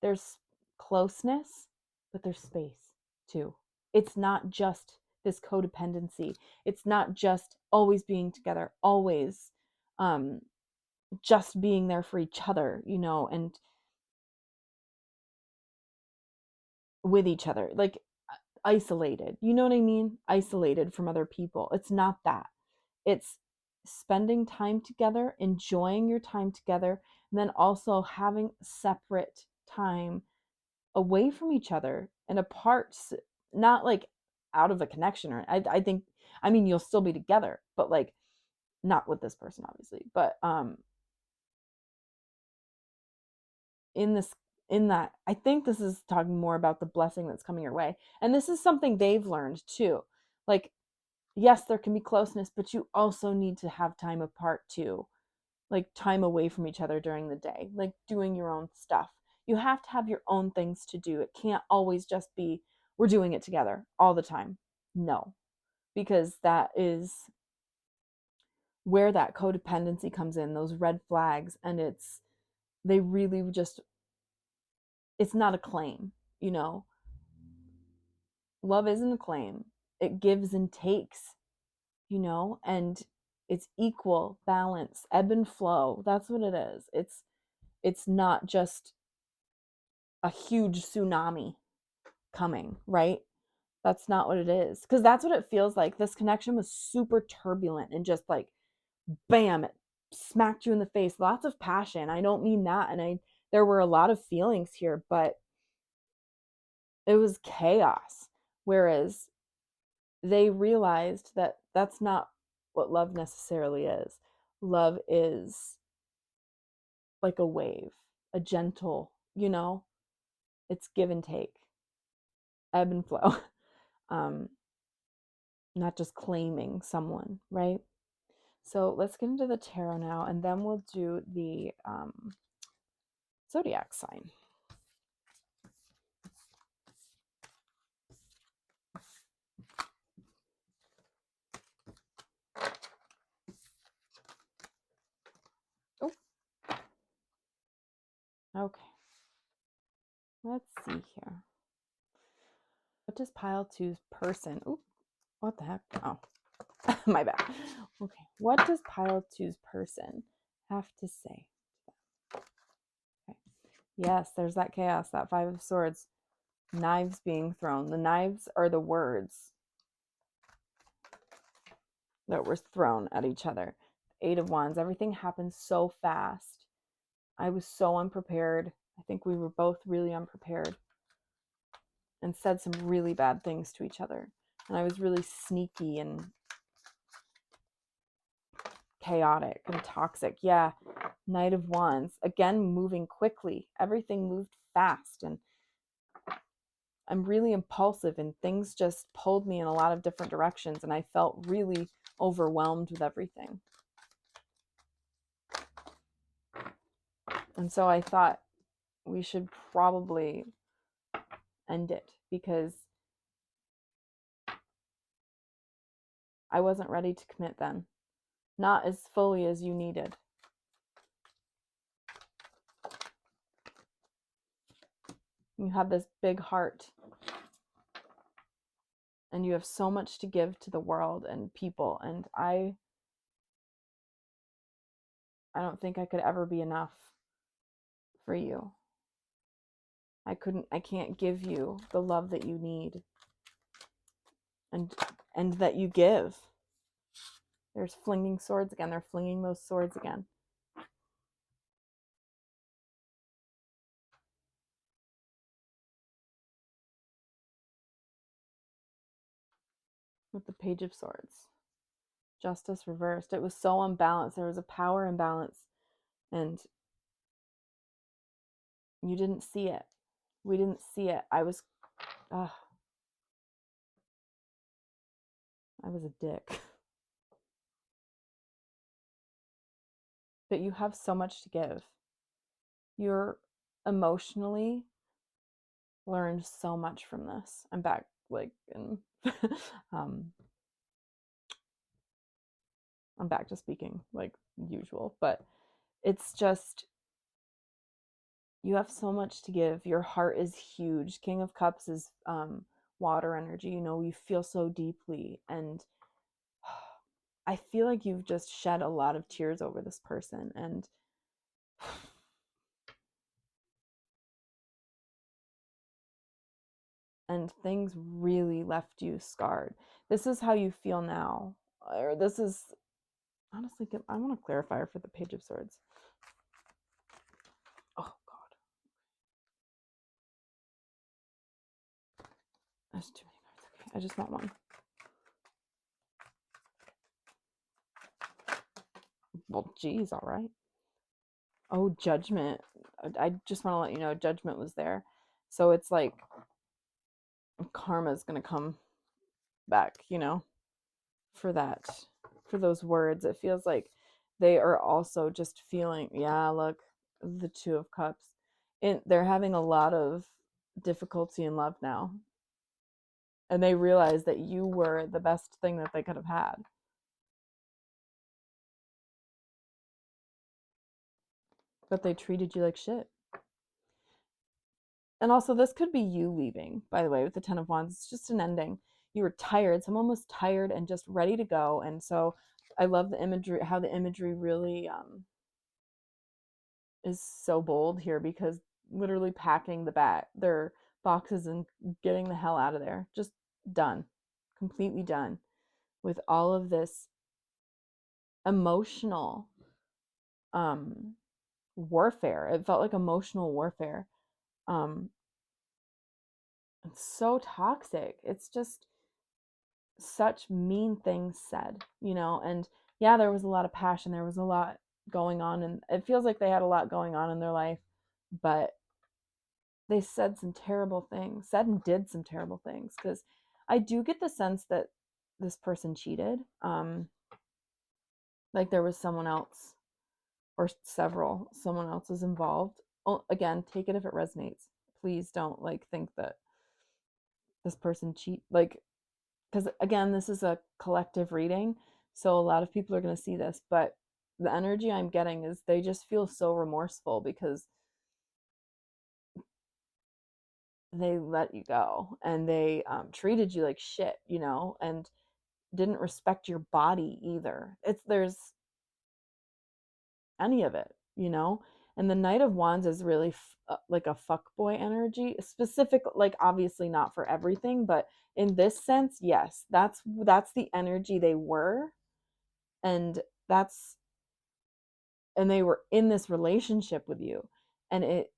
There's closeness, but there's space too. It's not just this codependency. It's not just always being together, always just being there for each other, and with each other. Like isolated. You know what I mean? Isolated from other people. It's not that. It's spending time together, enjoying your time together, and then also having separate time away from each other and apart, not like out of a connection. Or I think, I mean, you'll still be together, but like not with this person, obviously. But in this in that I think this is talking more about the blessing that's coming your way. And this is something they've learned too. Like, yes, there can be closeness, but you also need to have time apart too. Like time away from each other during the day, like doing your own stuff. You have to have your own things to do. It can't always just be we're doing it together all the time. No, because that is where that codependency comes in, those red flags. And they really just, it's not a claim, you know. Love isn't a claim, it gives and takes, and it's equal balance, ebb and flow. That's what it is. It's not just a huge tsunami coming, right? That's not what it is. Because that's what it feels like. This connection was super turbulent and just like, bam, it smacked you in the face. Lots of passion. I don't mean that. And there were a lot of feelings here, but it was chaos. Whereas they realized that that's not what love necessarily is. Love is like a wave, a gentle, it's give and take, ebb and flow. um, Not just claiming someone, right? So let's get into the tarot now, and then we'll do the zodiac sign. Oh, okay. Let's see here. does pile two's person? Ooh, what the heck? Oh, my bad. Okay, what does pile two's person have to say? Okay. Yes, there's that chaos, that Five of Swords, knives being thrown. The knives are the words that were thrown at each other. Eight of Wands, everything happened so fast. I was so unprepared. I think we were both really unprepared and said some really bad things to each other. And I was really sneaky and chaotic and toxic. Yeah, Knight of Wands, again, moving quickly. Everything moved fast, and I'm really impulsive, and things just pulled me in a lot of different directions, and I felt really overwhelmed with everything. And so I thought we should probably end it because I wasn't ready to commit then. Not as fully as you needed. You have this big heart and you have so much to give to the world and people, and I don't think I could ever be enough for you. I can't give you the love that you need and that you give. There's flinging swords again. They're flinging those swords again. With the Page of Swords. Justice reversed. It was so unbalanced. There was a power imbalance, and you didn't see it. We didn't see it. I was a dick. But you have so much to give. You're emotionally learned so much from this. I'm back in um I'm back to speaking like usual, but it's just you have so much to give. Your heart is huge. King of Cups is water energy. You feel so deeply, and I feel like you've just shed a lot of tears over this person, and things really left you scarred. This is how you feel now, or this is honestly. I want to clarify for the Page of Swords. Oh God, that's too many cards. Okay, I just want one. Well, geez, all right. Oh, Judgment. I just want to let you know, Judgment was there. So it's like karma's gonna come back, for that, for those words. It feels like they are also just feeling, yeah, look, the Two of Cups. They're having a lot of difficulty in love now. And they realize that you were the best thing that they could have had. But they treated you like shit. And also, this could be you leaving, by the way, with the Ten of Wands. It's just an ending. You were tired. Someone was tired and just ready to go. And so I love the imagery, how the imagery really is so bold here, because literally packing their boxes and getting the hell out of there. Just done. Completely done with all of this emotional warfare. It felt like emotional warfare. Um, it's so toxic. It's just such mean things said, and yeah, there was a lot of passion. There was a lot going on, and it feels like they had a lot going on in their life, but they said some terrible things, said and did some terrible things, because I do get the sense that this person cheated. Like there was someone else or someone else is involved. Oh, again, take it if it resonates. Please don't think that this person cheat, because again, this is a collective reading, so a lot of people are going to see this, but the energy I'm getting is they just feel so remorseful because they let you go, and they treated you like shit, you know, and didn't respect your body either. There's any of it, you know? And the Knight of Wands is really like a fuckboy energy, specific, like obviously not for everything, but in this sense, yes, that's the energy they were, and that's and they were in this relationship with you, and it,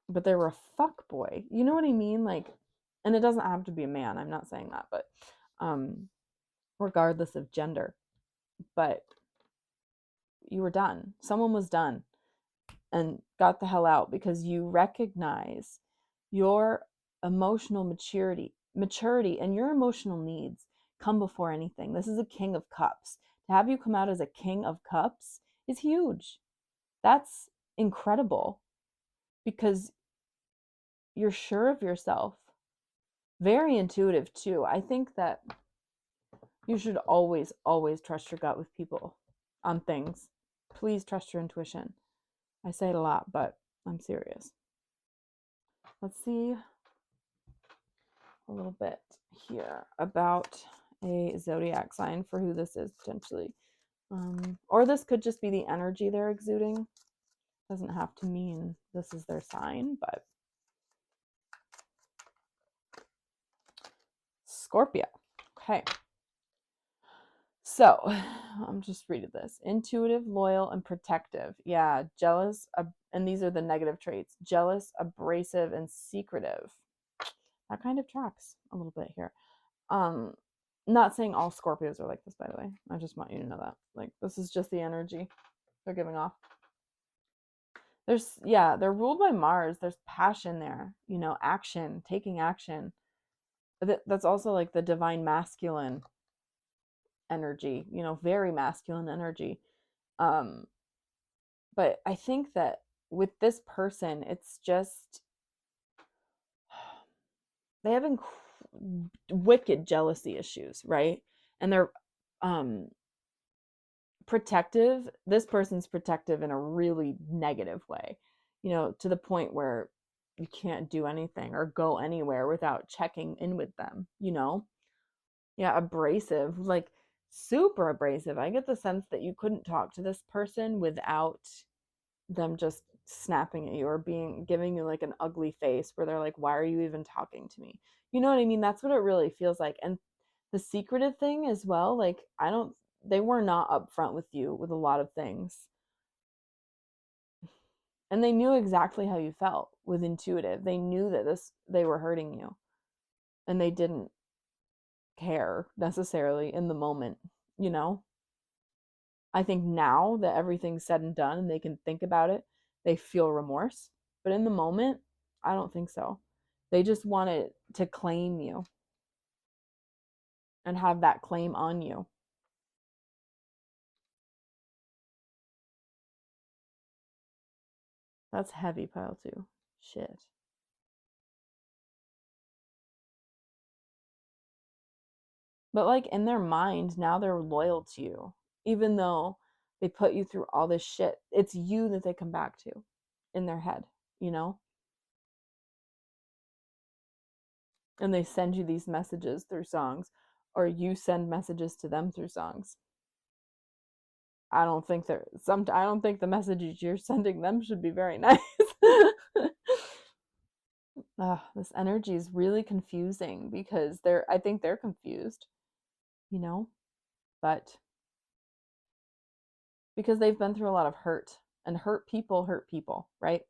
but they were a fuckboy. You know what I mean? Like, and it doesn't have to be a man. I'm not saying that, but um, regardless of gender, but you were done. Someone was done and got the hell out because you recognize your emotional maturity and your emotional needs come before anything. This is a king of cups. To have you come out as a king of cups is huge. That's incredible because you're sure of yourself. Very intuitive too. I think that you should always trust your gut with people on things. Please trust your intuition. I say it a lot, but I'm serious. Let's see a little bit here about a zodiac sign for who this is potentially. Or this could just be the energy they're exuding. Doesn't have to mean this is their sign, but Scorpio. Okay. So I'm just reading this. Intuitive, loyal, and protective. Yeah, jealous, and these are the negative traits. Jealous, abrasive, and secretive. That kind of tracks a little bit here. Not saying all Scorpios are like this, by the way. I just want you to know that. Like, this is just the energy they're giving off. They're ruled by Mars. There's passion there, you know, action, taking action. That's also like the divine masculine energy, you know, very masculine energy. Um, but I think that with this person, it's just they have wicked jealousy issues, right? And they're um protective. This person's protective in a really negative way, you know, to the point where you can't do anything or go anywhere without checking in with them, you know? Yeah, abrasive, like super abrasive. I get the sense that you couldn't talk to this person without them just snapping at you or giving you like an ugly face where they're like, why are you even talking to me? You know what I mean? That's what it really feels like. And the secretive thing as well, like they were not upfront with you with a lot of things. And they knew exactly how you felt with intuitive. They knew that they were hurting you, and they didn't care necessarily in the moment, you know? I think now that everything's said and done and they can think about it, they feel remorse. But in the moment, I don't think so. They just wanted to claim you and have that claim on you. That's heavy, pile two. Shit. But like in their mind, now they're loyal to you. Even though they put you through all this shit, it's you that they come back to in their head, you know? And they send you these messages through songs, or you send messages to them through songs. I don't think the messages you're sending them should be very nice. This energy is really confusing because I think they're confused, you know, but because they've been through a lot of hurt, and hurt people, right?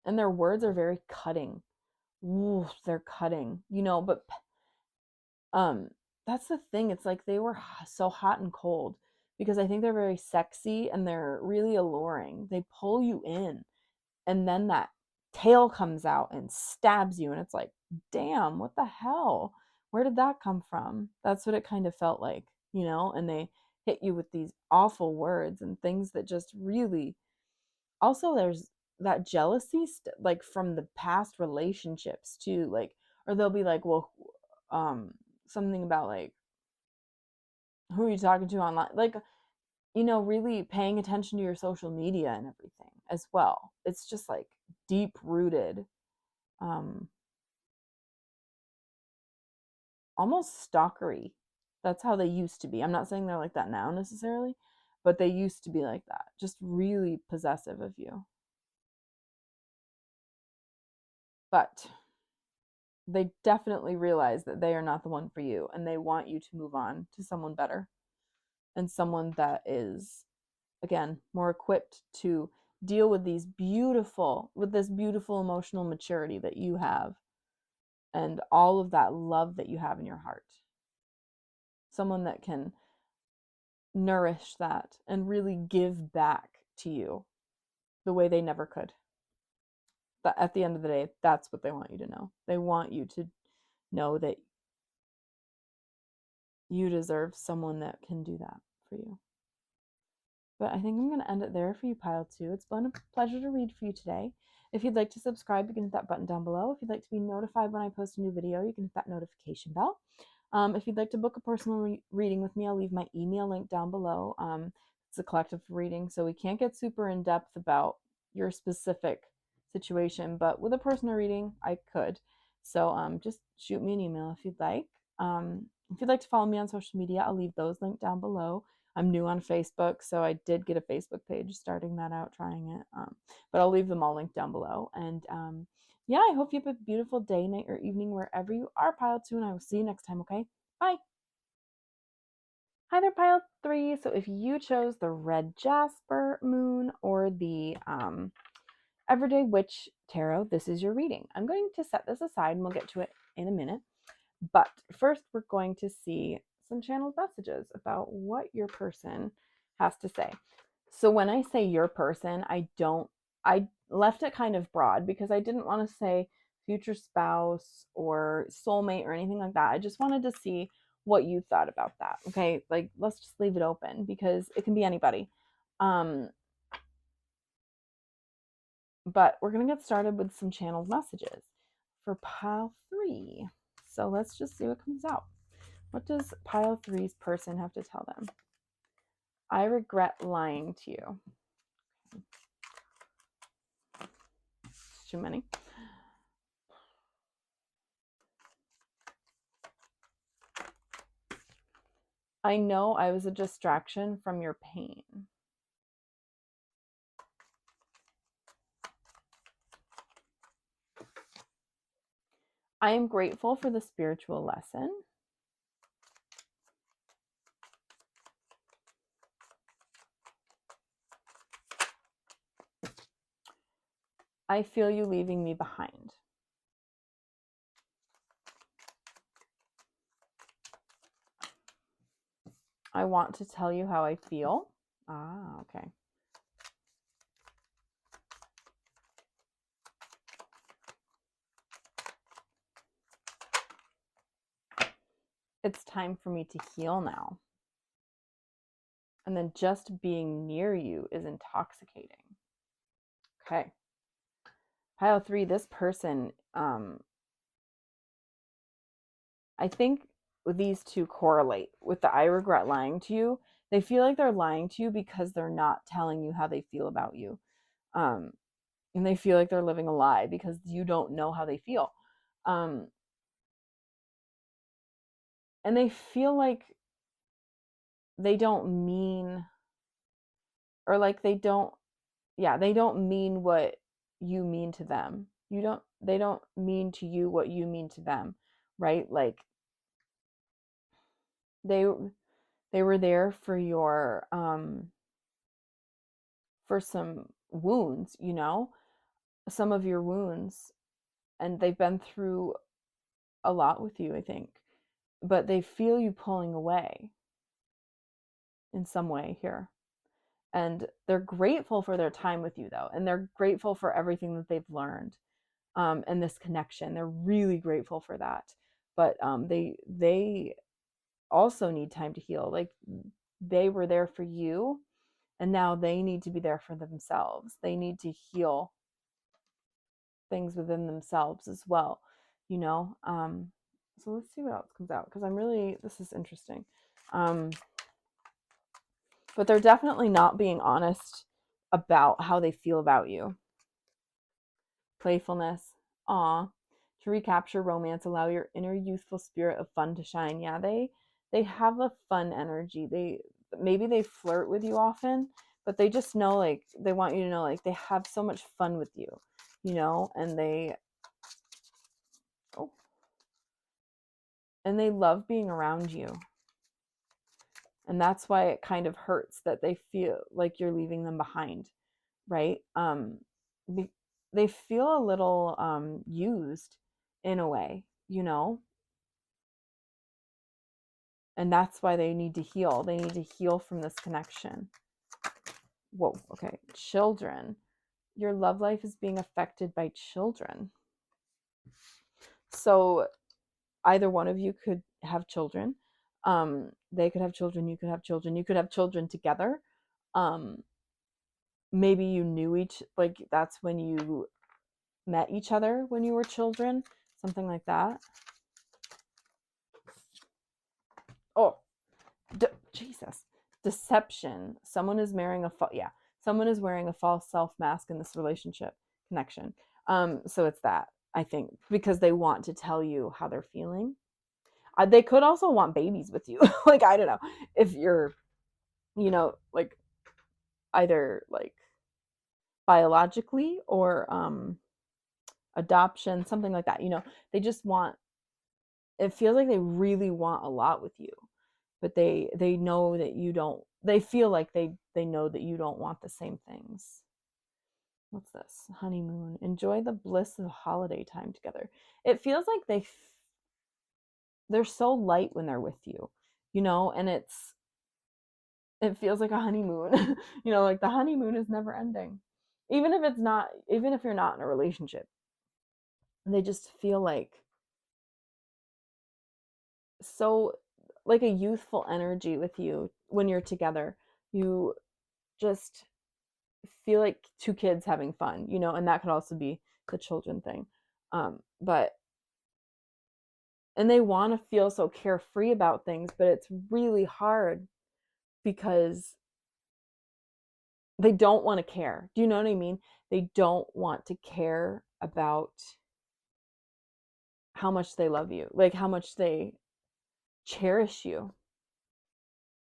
And their words are very cutting. Ooh, they're cutting, you know, but um that's the thing. It's like they were so hot and cold because I think they're very sexy and they're really alluring. They pull you in, and then that tail comes out and stabs you, and it's like, damn, what the hell, where did that come from? That's what it kind of felt like, you know. And they hit you with these awful words and things that just really, also there's that jealousy like from the past relationships too, like, or they'll be like, well, um something about like, who are you talking to online, like you know, really paying attention to your social media and everything as well. It's just like deep rooted, um, almost stalkery. That's how they used to be. I'm not saying they're like that now necessarily, but they used to be like that. Just really possessive of you. But they definitely realize that they are not the one for you and they want you to move on to someone better and someone that is, again, more equipped to deal with this beautiful emotional maturity that you have and all of that love that you have in your heart. Someone that can nourish that and really give back to you the way they never could. But at the end of the day, that's what they want you to know. They want you to know that you deserve someone that can do that for you. But I think I'm going to end it there for you, Pile 2. It's been a pleasure to read for you today. If you'd like to subscribe, you can hit that button down below. If you'd like to be notified when I post a new video, you can hit that notification bell. If you'd like to book a personal reading with me, I'll leave my email link down below. It's a collective reading, so we can't get super in depth about your specific situation, but with a personal reading, I could. So just shoot me an email if you'd like. If you'd like to follow me on social media, I'll leave those linked down below. I'm new on Facebook, so I did get a Facebook page, starting that out, trying it. But I'll leave them all linked down below. And yeah, I hope you have a beautiful day, night, or evening wherever you are, Pile 2, and I will see you next time, okay? Bye. Hi there, Pile 3. So if you chose the Red Jasper Moon or the Everyday Witch Tarot, this is your reading. I'm going to set this aside and we'll get to it in a minute. But first, we're going to see some channeled messages about what your person has to say. So when I say your person, I left it kind of broad because I didn't want to say future spouse or soulmate or anything like that. I just wanted to see what you thought about that. Okay, like let's just leave it open because it can be anybody. But we're going to get started with some channeled messages for Pile 3. So let's just see what comes out. What does Pile 3's person have to tell them? I regret lying to you. It's too many. I know I was a distraction from your pain. I am grateful for the spiritual lesson. I feel you leaving me behind. I want to tell you how I feel. Ah, okay. It's time for me to heal now. And then just being near you is intoxicating. Okay. Pile 3, this person, I think these two correlate with the I regret lying to you. They feel like they're lying to you because they're not telling you how they feel about you. And they feel like they're living a lie because you don't know how they feel. And they feel like they don't mean, or like they don't mean what you mean to them. They don't mean to you what you mean to them, right? Like they were there for your for some wounds, you know, some of your wounds, and they've been through a lot with you, I think, but they feel you pulling away in some way here. And they're grateful for their time with you, though, and they're grateful for everything that they've learned, and this connection. They're really grateful for that, but they also need time to heal. Like they were there for you, and now they need to be there for themselves. They need to heal things within themselves as well, you know. So let's see what else comes out because this is interesting. but they're definitely not being honest about how they feel about you. Playfulness. Aw. To recapture romance, allow your inner youthful spirit of fun to shine. Yeah, they have a fun energy. Maybe they flirt with you often, but they just know, like, they want you to know, like, they have so much fun with you, and oh, and they love being around you. And that's why it kind of hurts that they feel like you're leaving them behind, right? Be, they feel a little used in a way, and that's why they need to heal. They need to heal from this connection. Whoa, okay. Children. Your love life is being affected by children. So either one of you could have children. They could have children, you could have children, you could have children together. Um, Maybe you knew like that's when you met each other when you were children, something like that. Oh, Jesus. Deception. Someone is someone is wearing a false self mask in this relationship connection. So it's that, I think, because they want to tell you how they're feeling. They could also want babies with you. Like, I don't know if you're, like, either like biologically or adoption, something like that. They just want, it feels like they really want a lot with you, but they know that you don't, they feel like they know that you don't want the same things. What's this? Honeymoon. Enjoy the bliss of holiday time together. It feels like they're so light when they're with you, and it feels like a honeymoon. Like the honeymoon is never ending. Even if you're not in a relationship, they just feel like so, like, a youthful energy with you when you're together. You just feel like two kids having fun, and that could also be the children thing. But and they want to feel so carefree about things, but it's really hard because they don't want to care. Do you know what I mean? They don't want to care about how much they love you, like how much they cherish you.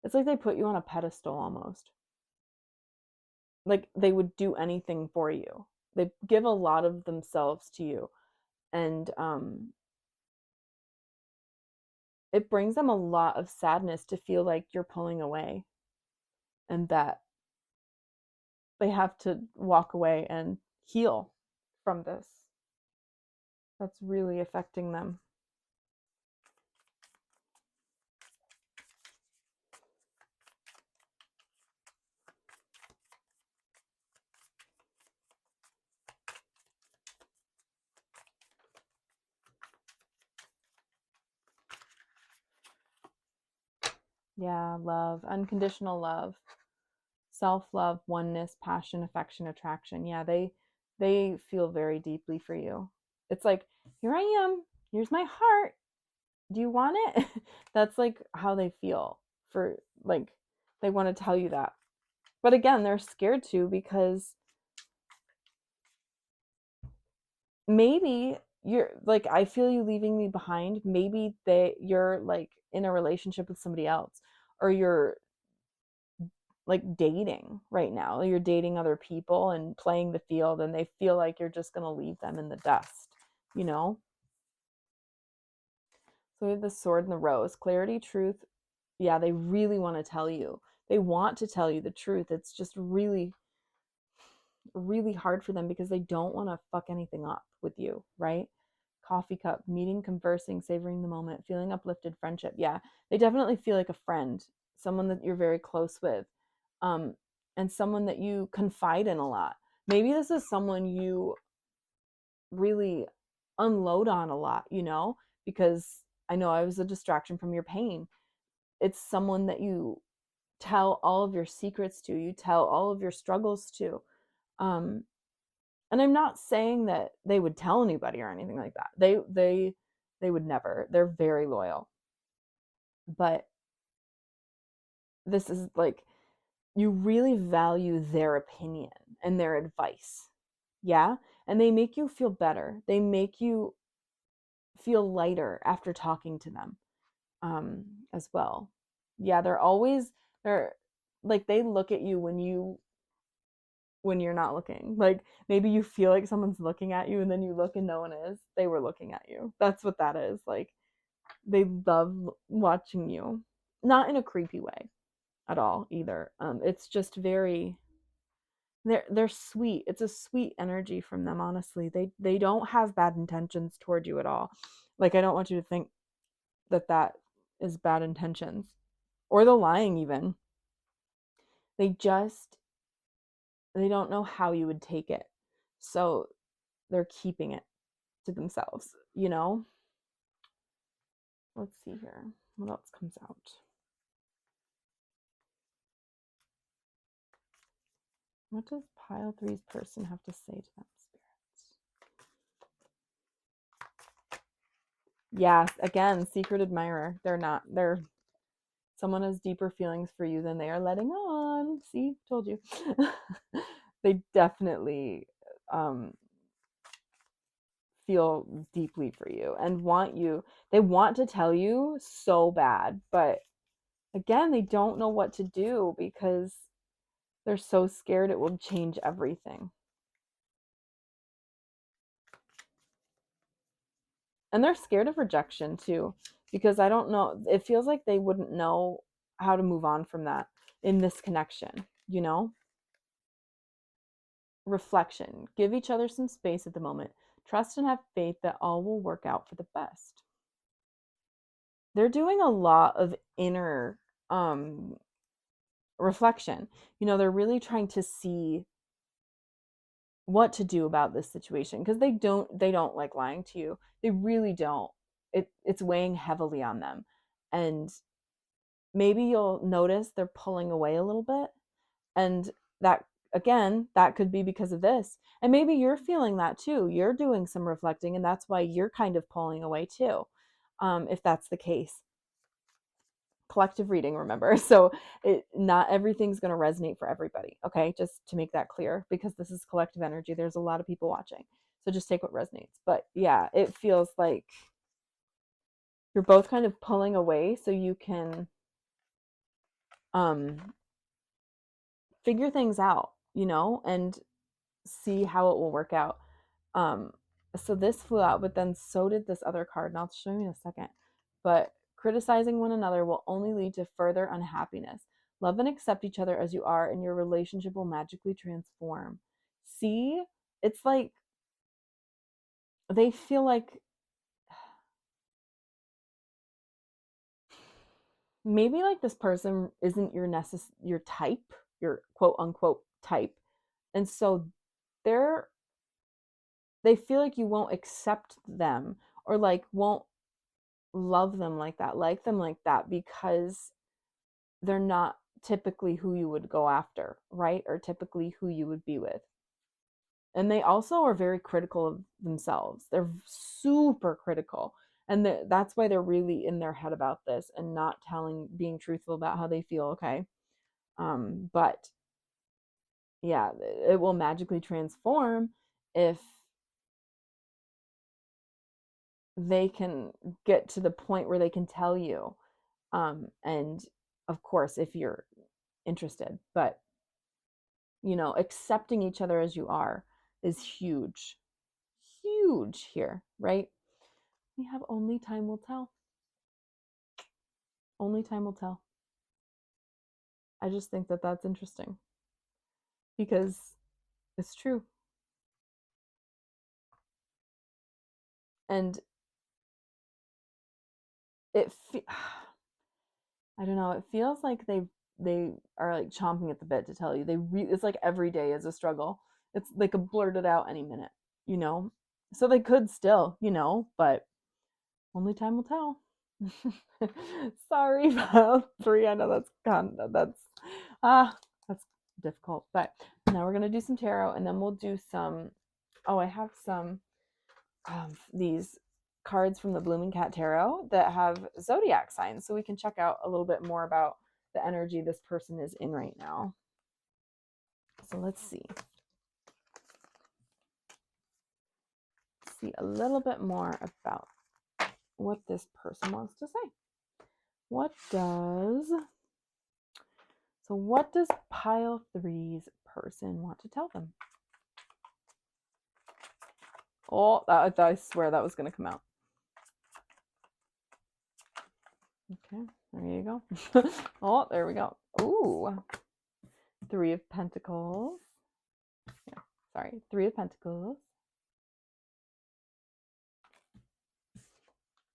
It's like they put you on a pedestal almost. Like they would do anything for you. They give a lot of themselves to you. And it brings them a lot of sadness to feel like you're pulling away and that they have to walk away and heal from this. That's really affecting them. Yeah, love, unconditional love, self-love, oneness, passion, affection, attraction. Yeah, they feel very deeply for you. It's like, here I am. Here's my heart. Do you want it? That's like how they feel, for like they want to tell you that. But again, they're scared to, because maybe you're like, I feel you leaving me behind. Maybe you're like in a relationship with somebody else, or you're like dating right now. You're dating other people and playing the field, and they feel like you're just going to leave them in the dust, you know? So we have the sword and the rose. Clarity, truth. Yeah, they really want to tell you. They want to tell you the truth. It's just really, really hard for them because they don't want to fuck anything up with you, right? Coffee cup, meeting, conversing, savoring the moment, feeling uplifted, friendship. Yeah, they definitely feel like a friend, someone that you're very close with, um, and someone that you confide in a lot. Maybe this is someone you really unload on a lot, because I know I was a distraction from your pain. It's someone that you tell all of your secrets to, you tell all of your struggles to. Um, and I'm not saying that they would tell anybody or anything like that. They would never. They're very loyal. But this is like, you really value their opinion and their advice. Yeah. And they make you feel better. They make you feel lighter after talking to them um, as well. Yeah. They're like, they look at you when you're not looking. Like maybe you feel like someone's looking at you and then you look and no one is. They were looking at you. That's what that is. Like they love watching you. Not in a creepy way at all either. It's just very they're sweet. It's a sweet energy from them, honestly. They don't have bad intentions toward you at all. Like I don't want you to think that that is bad intentions or the lying even. They just they don't know how you would take it. So they're keeping it to themselves, you know? Let's see here. What else comes out? What does pile three's person have to say to them, spirits? Yes, again, secret admirer. They're someone has deeper feelings for you than they are letting on. See, told you. They definitely um, feel deeply for you and want you. They want to tell you so bad, but again, they don't know what to do because they're so scared it will change everything. And they're scared of rejection too, because I don't know, it feels like they wouldn't know how to move on from that in this connection, you know? Reflection. Give each other some space at the moment. Trust and have faith that all will work out for the best. They're doing a lot of inner um reflection. You know, they're really trying to see what to do about this situation because they don't like lying to you. They really don't. It's weighing heavily on them. And maybe you'll notice they're pulling away a little bit, and that again, that could be because of this. And maybe you're feeling that too. You're doing some reflecting and that's why you're kind of pulling away too. If that's the case. Collective reading, remember. So not everything's going to resonate for everybody, okay? Just to make that clear, because this is collective energy. There's a lot of people watching. So just take what resonates. But yeah, it feels like you're both kind of pulling away so you can um figure things out, you know, and see how it will work out. Um, so this flew out, but then so did this other card, and I'll show you in a second. But criticizing one another will only lead to further unhappiness. Love and accept each other as you are, and your relationship will magically transform. See, it's like they feel like maybe like this person isn't your type, your quote unquote type, and so they're they feel like you won't accept them or like won't love them like them like that because they're not typically who you would go after, right? Or typically who you would be with. And they also are very critical of themselves. They're super critical. And that's why they're really in their head about this and not being truthful about how they feel, okay? But yeah, it will magically transform if they can get to the point where they can tell you. And of course, if you're interested, but you know, accepting each other as you are is huge, huge here, right? We have only time will tell. Only time will tell. I just think that that's interesting because it's true. And it, I don't know, it feels like they are like chomping at the bit to tell you. It's like every day is a struggle. It's they could blurt it out any minute, you know? So they could still, you know, but only time will tell. Sorry about three. I know that's difficult. But now we're gonna do some tarot, and then we'll do some. Oh, I have some of these cards from the Blooming Cat Tarot that have zodiac signs, so we can check out a little bit more about the energy this person is in right now. So let's see a little bit more about what this person wants to say. What does pile 3's person want to tell them? Oh, I swear that was going to come out. Okay, there you go. Oh, there we go. Ooh, 3 of Pentacles. Yeah, sorry, 3 of Pentacles.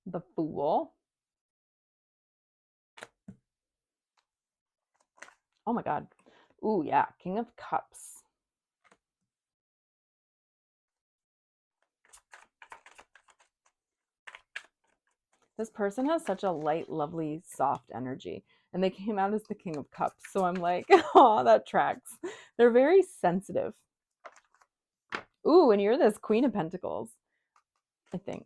The Fool. Oh my God. Ooh, yeah, King of Cups. This person has such a light, lovely, soft energy. And they came out as the King of Cups. So I'm like, oh, that tracks. They're very sensitive. Ooh, and you're this Queen of Pentacles, I think.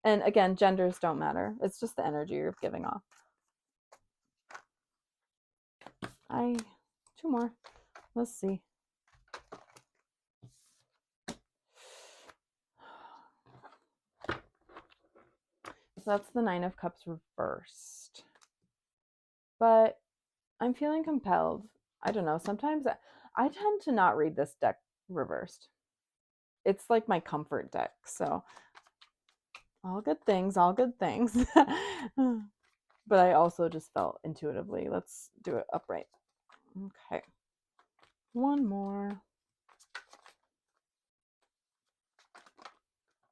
And again, genders don't matter. It's just the energy you're giving off. 2 more. Let's see. So that's the 9 of Cups reversed. But I'm feeling compelled. I don't know. Sometimes I tend to not read this deck reversed. It's like my comfort deck. So all good things, all good things. But I also just felt intuitively, let's do it upright. Okay. 1 more.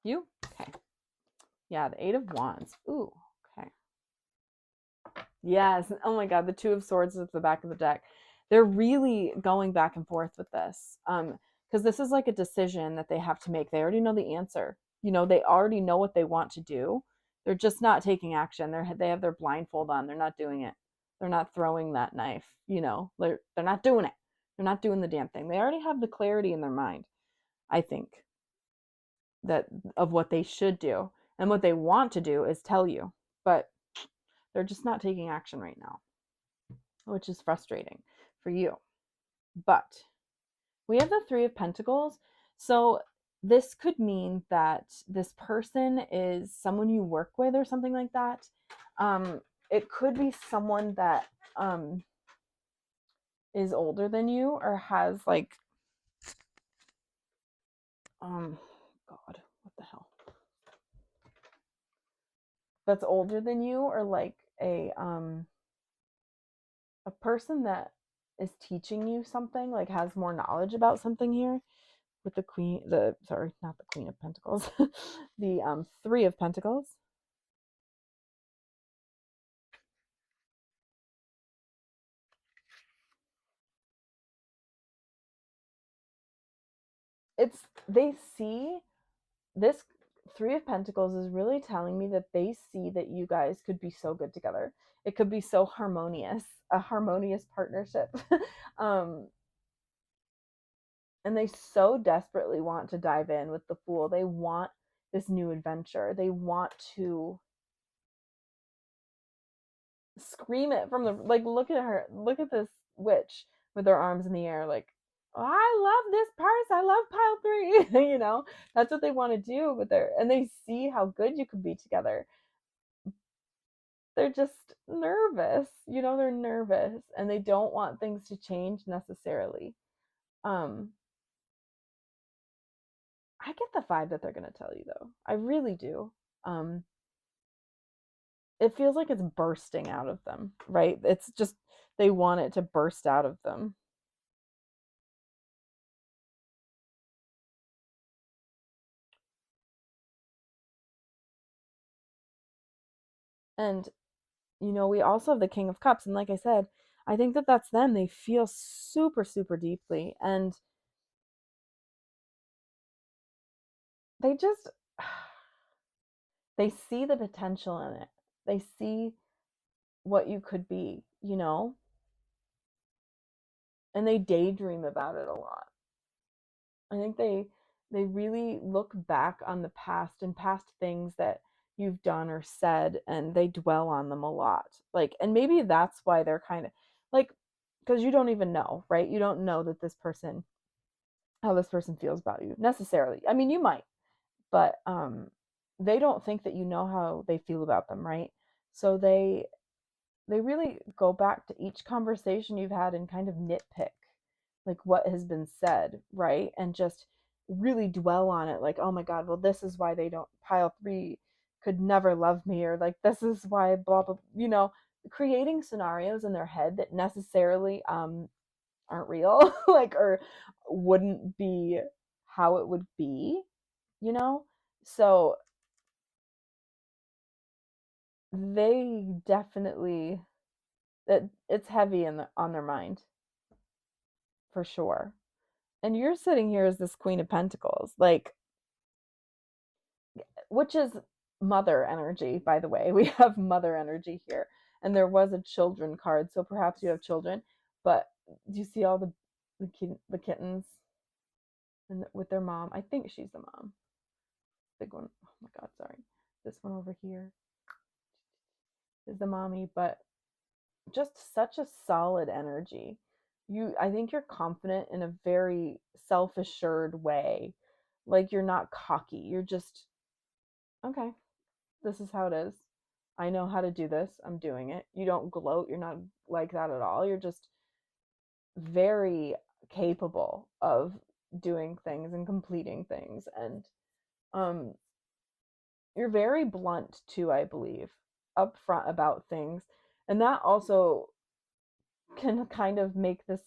You? Okay. Yeah, the 8 of Wands. Ooh, okay. Yes. Oh my God, the 2 of Swords is at the back of the deck. They're really going back and forth with this. Because this is like a decision that they have to make. They already know the answer. You know, they already know what they want to do. They're just not taking action. They have their blindfold on. They're not doing it. They're not throwing that knife. You know, they're not doing it. They're not doing the damn thing. They already have the clarity in their mind, I think, that of what they should do. And what they want to do is tell you. But they're just not taking action right now, which is frustrating for you. But we have the 3 of Pentacles. So this could mean that this person is someone you work with or something like that. It could be someone that is older than you or has like, God, what the hell? That's older than you, or like a person that is teaching you something, like has more knowledge about something here. With the queen, sorry, not the Queen of Pentacles, the 3 of Pentacles. They see this 3 of Pentacles is really telling me that they see that you guys could be so good together. It could be so harmonious, a harmonious partnership. And they so desperately want to dive in with the Fool. They want this new adventure. They want to scream it from the, like, look at her, look at this witch with her arms in the air, like, oh, I love this purse, I love pile 3. You know, that's what they want to do with her, and they see how good you could be together. They're just nervous, you know, they're nervous and they don't want things to change necessarily. I get the vibe that they're going to tell you, though. I really do. It feels like it's bursting out of them, right? It's just they want it to burst out of them. And you know, we also have the King of Cups, and like I said, I think that that's them. They feel super super deeply, and they just they see the potential in it. They see what you could be, you know, and they daydream about it a lot. I think they really look back on the past and past things that you've done or said, and they dwell on them a lot. Like, and maybe that's why they're kind of like, because you don't even know, right? You don't know that this person, how this person feels about you necessarily. I mean, you might, but they don't think that you know how they feel about them, right? So they really go back to each conversation you've had and kind of nitpick like what has been said, right? And just really dwell on it like, oh my god, well this is why they don't, pile 3 could never love me, or like this is why blah blah, creating scenarios in their head that necessarily aren't real like, or wouldn't be how it would be, you know? So they definitely, it's heavy on their mind for sure. And you're sitting here as this Queen of Pentacles, like, which is mother energy, by the way. We have mother energy here. And there was a children card, so perhaps you have children. But do you see all the kittens and with their mom? I think she's the mom. Big one. Oh my god, sorry. This one over here is the mommy, but just such a solid energy. I think you're confident in a very self-assured way. Like you're not cocky. You're just, okay, this is how it is. I know how to do this. I'm doing it. You don't gloat. You're not like that at all. You're just very capable of doing things and completing things, and um you're very blunt too, I believe, upfront about things. And that also can kind of make this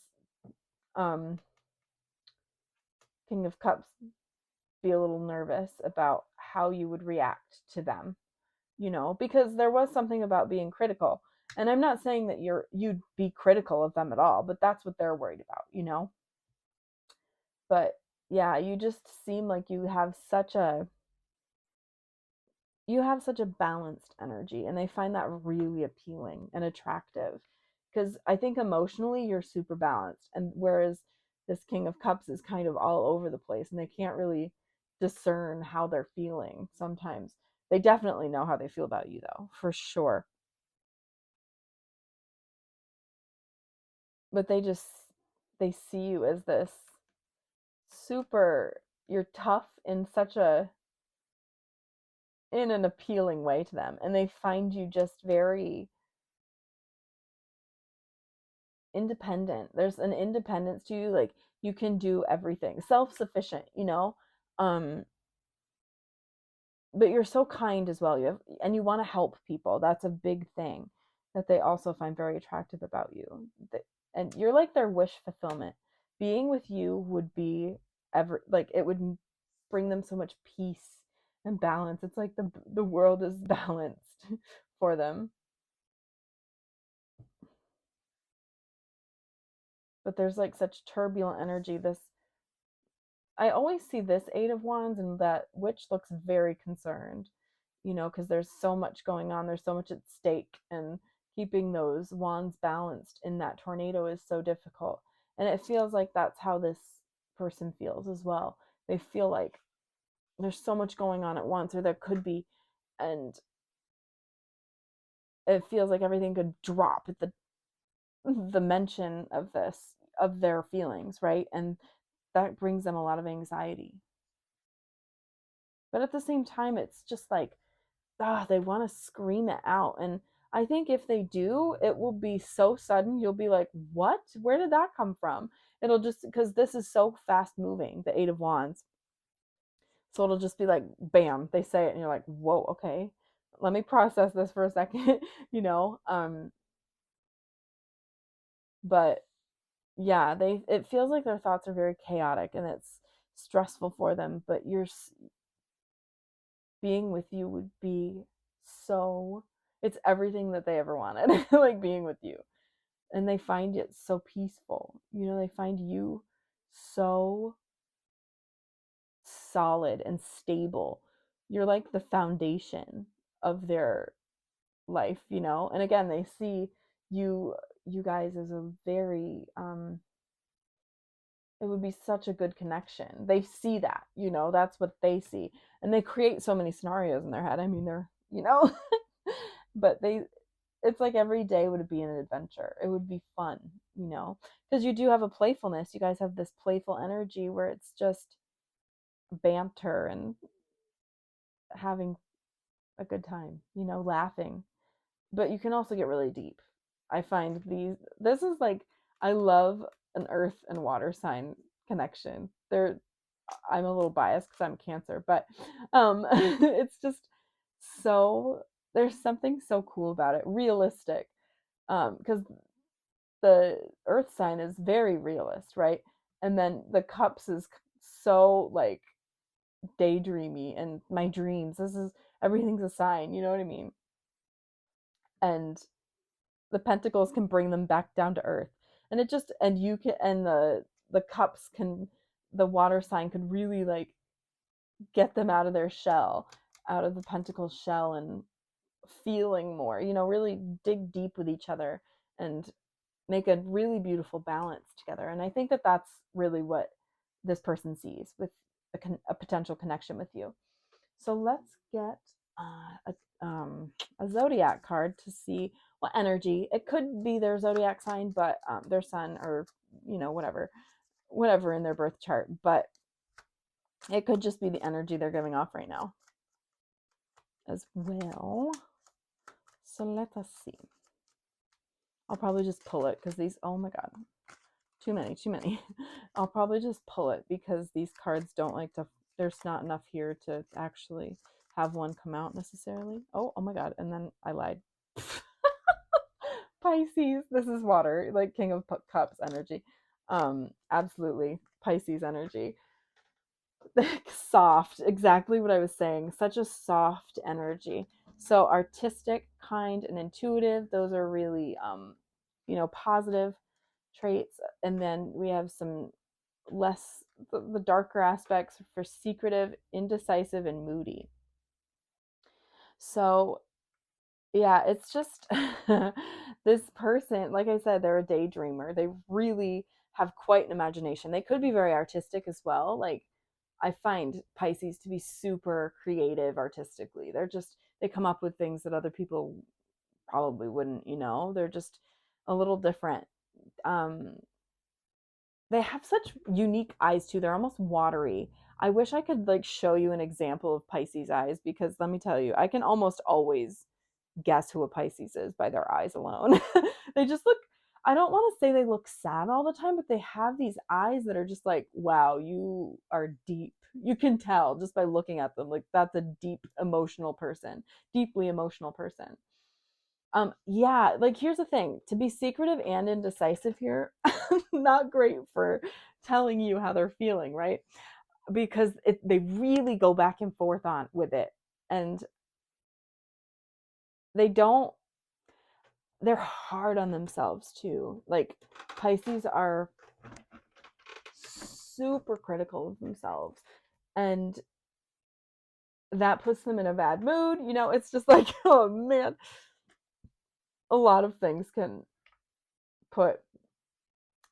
um King of Cups be a little nervous about how you would react to them, because there was something about being critical. And I'm not saying that you'd be critical of them at all, but that's what they're worried about. But yeah, you just seem like you have such a balanced energy, and they find that really appealing and attractive, because I think emotionally you're super balanced, and whereas this King of Cups is kind of all over the place and they can't really discern how they're feeling sometimes. They definitely know how they feel about you though, for sure. But they see you as this super, you're tough in such a in an appealing way to them, and they find you just very independent. There's an independence to you, like you can do everything, self-sufficient, um but you're so kind as well. And you want to help people. That's a big thing that they also find very attractive about you. And you're like their wish fulfillment. Being with you would be ever, like, it would bring them so much peace and balance. It's like the world is balanced for them. But there's like such turbulent energy. This I always see this 8 of Wands, and that witch looks very concerned, because there's so much going on, there's so much at stake, and keeping those wands balanced in that tornado is so difficult. And it feels like that's how this person feels as well. They feel like there's so much going on at once, or there could be, and it feels like everything could drop at the mention of their feelings, right? And that brings them a lot of anxiety. But at the same time, it's just like, they want to scream it out. And I think if they do, it will be so sudden. You'll be like, what? Where did that come from? It'll just, because this is so fast moving, the 8 of Wands. So it'll just be like, bam, they say it, and you're like, whoa, okay. Let me process this for a second, you know? But yeah, it feels like their thoughts are very chaotic and it's stressful for them, but being with you would be so, it's everything that they ever wanted, like being with you. And they find it so peaceful. They find you so solid and stable. You're like the foundation of their life. And again, they see you you guys as a very it would be such a good connection. They see that, that's what they see. And they create so many scenarios in their head. I mean, they're, but it's like every day would be an adventure. It would be fun, you know, because you do have a playfulness. You guys have this playful energy where it's just banter and having a good time, you know, laughing. But you can also get really deep. I find this is like, I love an earth and water sign connection. I'm a little biased because I'm Cancer, but it's just so, there's something so cool about it, realistic. Because the earth sign is very realist, right? And then the cups is so like daydreamy and my dreams. This is, everything's a sign, you know what I mean? And the pentacles can bring them back down to earth. And it just, and you can, and the cups can, the water sign could really like get them out of their shell, out of the pentacle shell, and feeling more, you know, really dig deep with each other and make a really beautiful balance together. And I think that that's really what this person sees with a potential connection with you. So let's get a zodiac card to see what energy. It could be their zodiac sign, but their sun, or you know, whatever in their birth chart. But it could just be the energy they're giving off right now as well. So let us see. I'll probably just pull it because these, oh my god, too many. I'll probably just pull it because these cards don't like to, there's not enough here to actually have one come out necessarily. Oh my god, and then I lied. Pisces, this is water, like King of Cups energy. Absolutely Pisces energy. Soft, exactly what I was saying. Such a soft energy. So artistic, kind, and intuitive, those are really you know, positive traits. And then we have some less, the darker aspects for secretive, indecisive, and moody. So yeah, it's just this person, like I said, they're a daydreamer. They really have quite an imagination. They could be very artistic as well. Like, I find Pisces to be super creative artistically. They come up with things that other people probably wouldn't, you know. They're just a little different. Um, they have such unique eyes too. They're almost watery. I wish I could like show you an example of Pisces eyes, because let me tell you, I can almost always guess who a Pisces is by their eyes alone. They just look, I don't want to say they look sad all the time, but they have these eyes that are just like, wow, you are deep. You can tell just by looking at them, like that's a deep emotional person, deeply emotional person. Yeah, like here's the thing, to be secretive and indecisive here, not great for telling you how they're feeling, right? Because they really go back and forth on with it. And they don't, they're hard on themselves too. Like Pisces are super critical of themselves, and that puts them in a bad mood. You know, it's just like, oh man, a lot of things can put.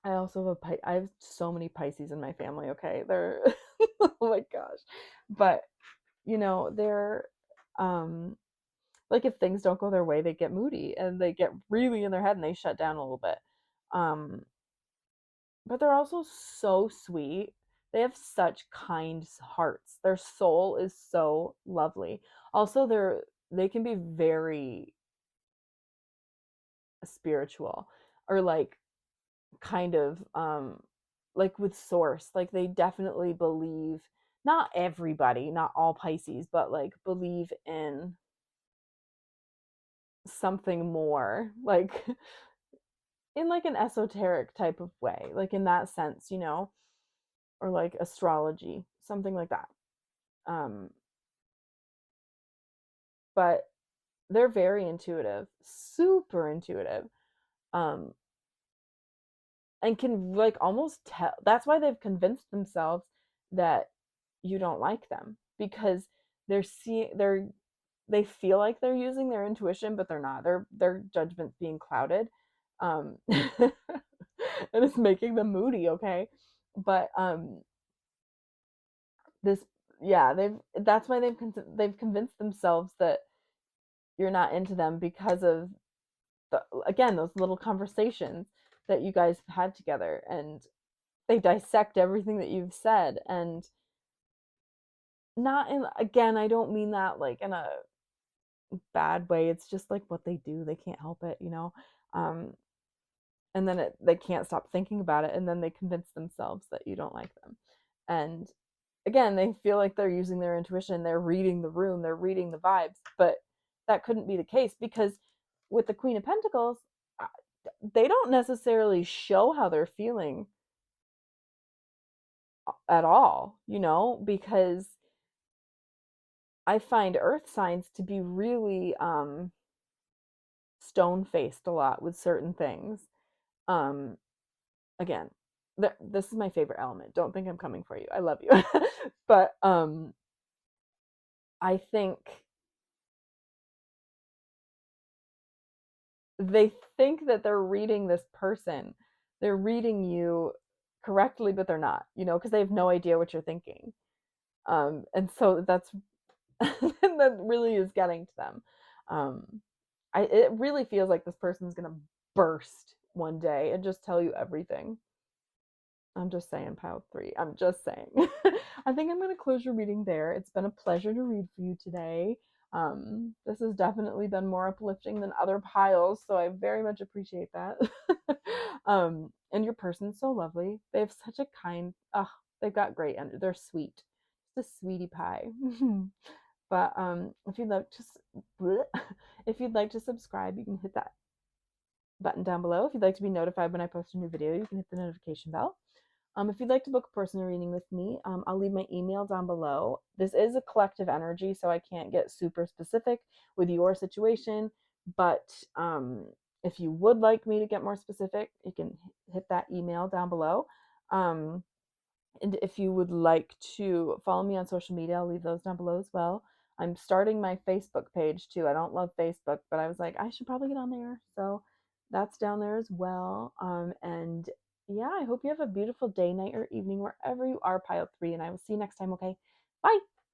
I also have I have so many Pisces in my family. Okay, they're oh my gosh, but you know they're um like if things don't go their way, they get moody and they get really in their head and they shut down a little bit. Um, but they're also so sweet. They have such kind hearts. Their soul is so lovely. Also, they can be very spiritual, or like kind of like with source. Like they definitely believe, not everybody, not all Pisces, but like believe in something more, like in like an esoteric type of way, like in that sense, you know, or like astrology, something like that. Um, but they're very intuitive, super intuitive, um, and can like almost tell. That's why they've convinced themselves that you don't like them, because they feel like they're using their intuition, but they're not. Their judgment's being clouded, and it's making them moody. Okay, but this, yeah, that's why they've convinced themselves that you're not into them because of again, those little conversations that you guys have had together, and they dissect everything that you've said. And not in, again, I don't mean that like in a bad way. It's just like what they do. They can't help it, you know. Um, and then they can't stop thinking about it, and then they convince themselves that you don't like them. And again, they feel like they're using their intuition, they're reading the room, they're reading the vibes, but that couldn't be the case because with the Queen of Pentacles, they don't necessarily show how they're feeling at all, you know, because I find earth signs to be really stone faced a lot with certain things. Um, again, this is my favorite element. Don't think I'm coming for you. I love you. But I think that they're reading this person. They're reading you correctly, but they're not, you know, because they have no idea what you're thinking. And so that's that really is getting to them. Um, it really feels like this person's gonna burst one day and just tell you everything. I'm just saying, pile three. I'm just saying. I think I'm going to close your reading there. It's been a pleasure to read for you today. This has definitely been more uplifting than other piles, so I very much appreciate that. And your person's so lovely. They have such a kind, they've got great, and they're sweet. Just a sweetie pie. But if you'd like to, if you'd like to subscribe, you can hit that button down below. If you'd like to be notified when I post a new video, you can hit the notification bell. If you'd like to book a personal reading with me, I'll leave my email down below. This is a collective energy, so I can't get super specific with your situation. But if you would like me to get more specific, you can hit that email down below. Um, and if you would like to follow me on social media, I'll leave those down below as well. I'm starting my Facebook page too. I don't love Facebook, but I was like, I should probably get on there. So that's down there as well. And yeah, I hope you have a beautiful day, night, or evening, wherever you are, pile three. And I will see you next time. Okay. Bye.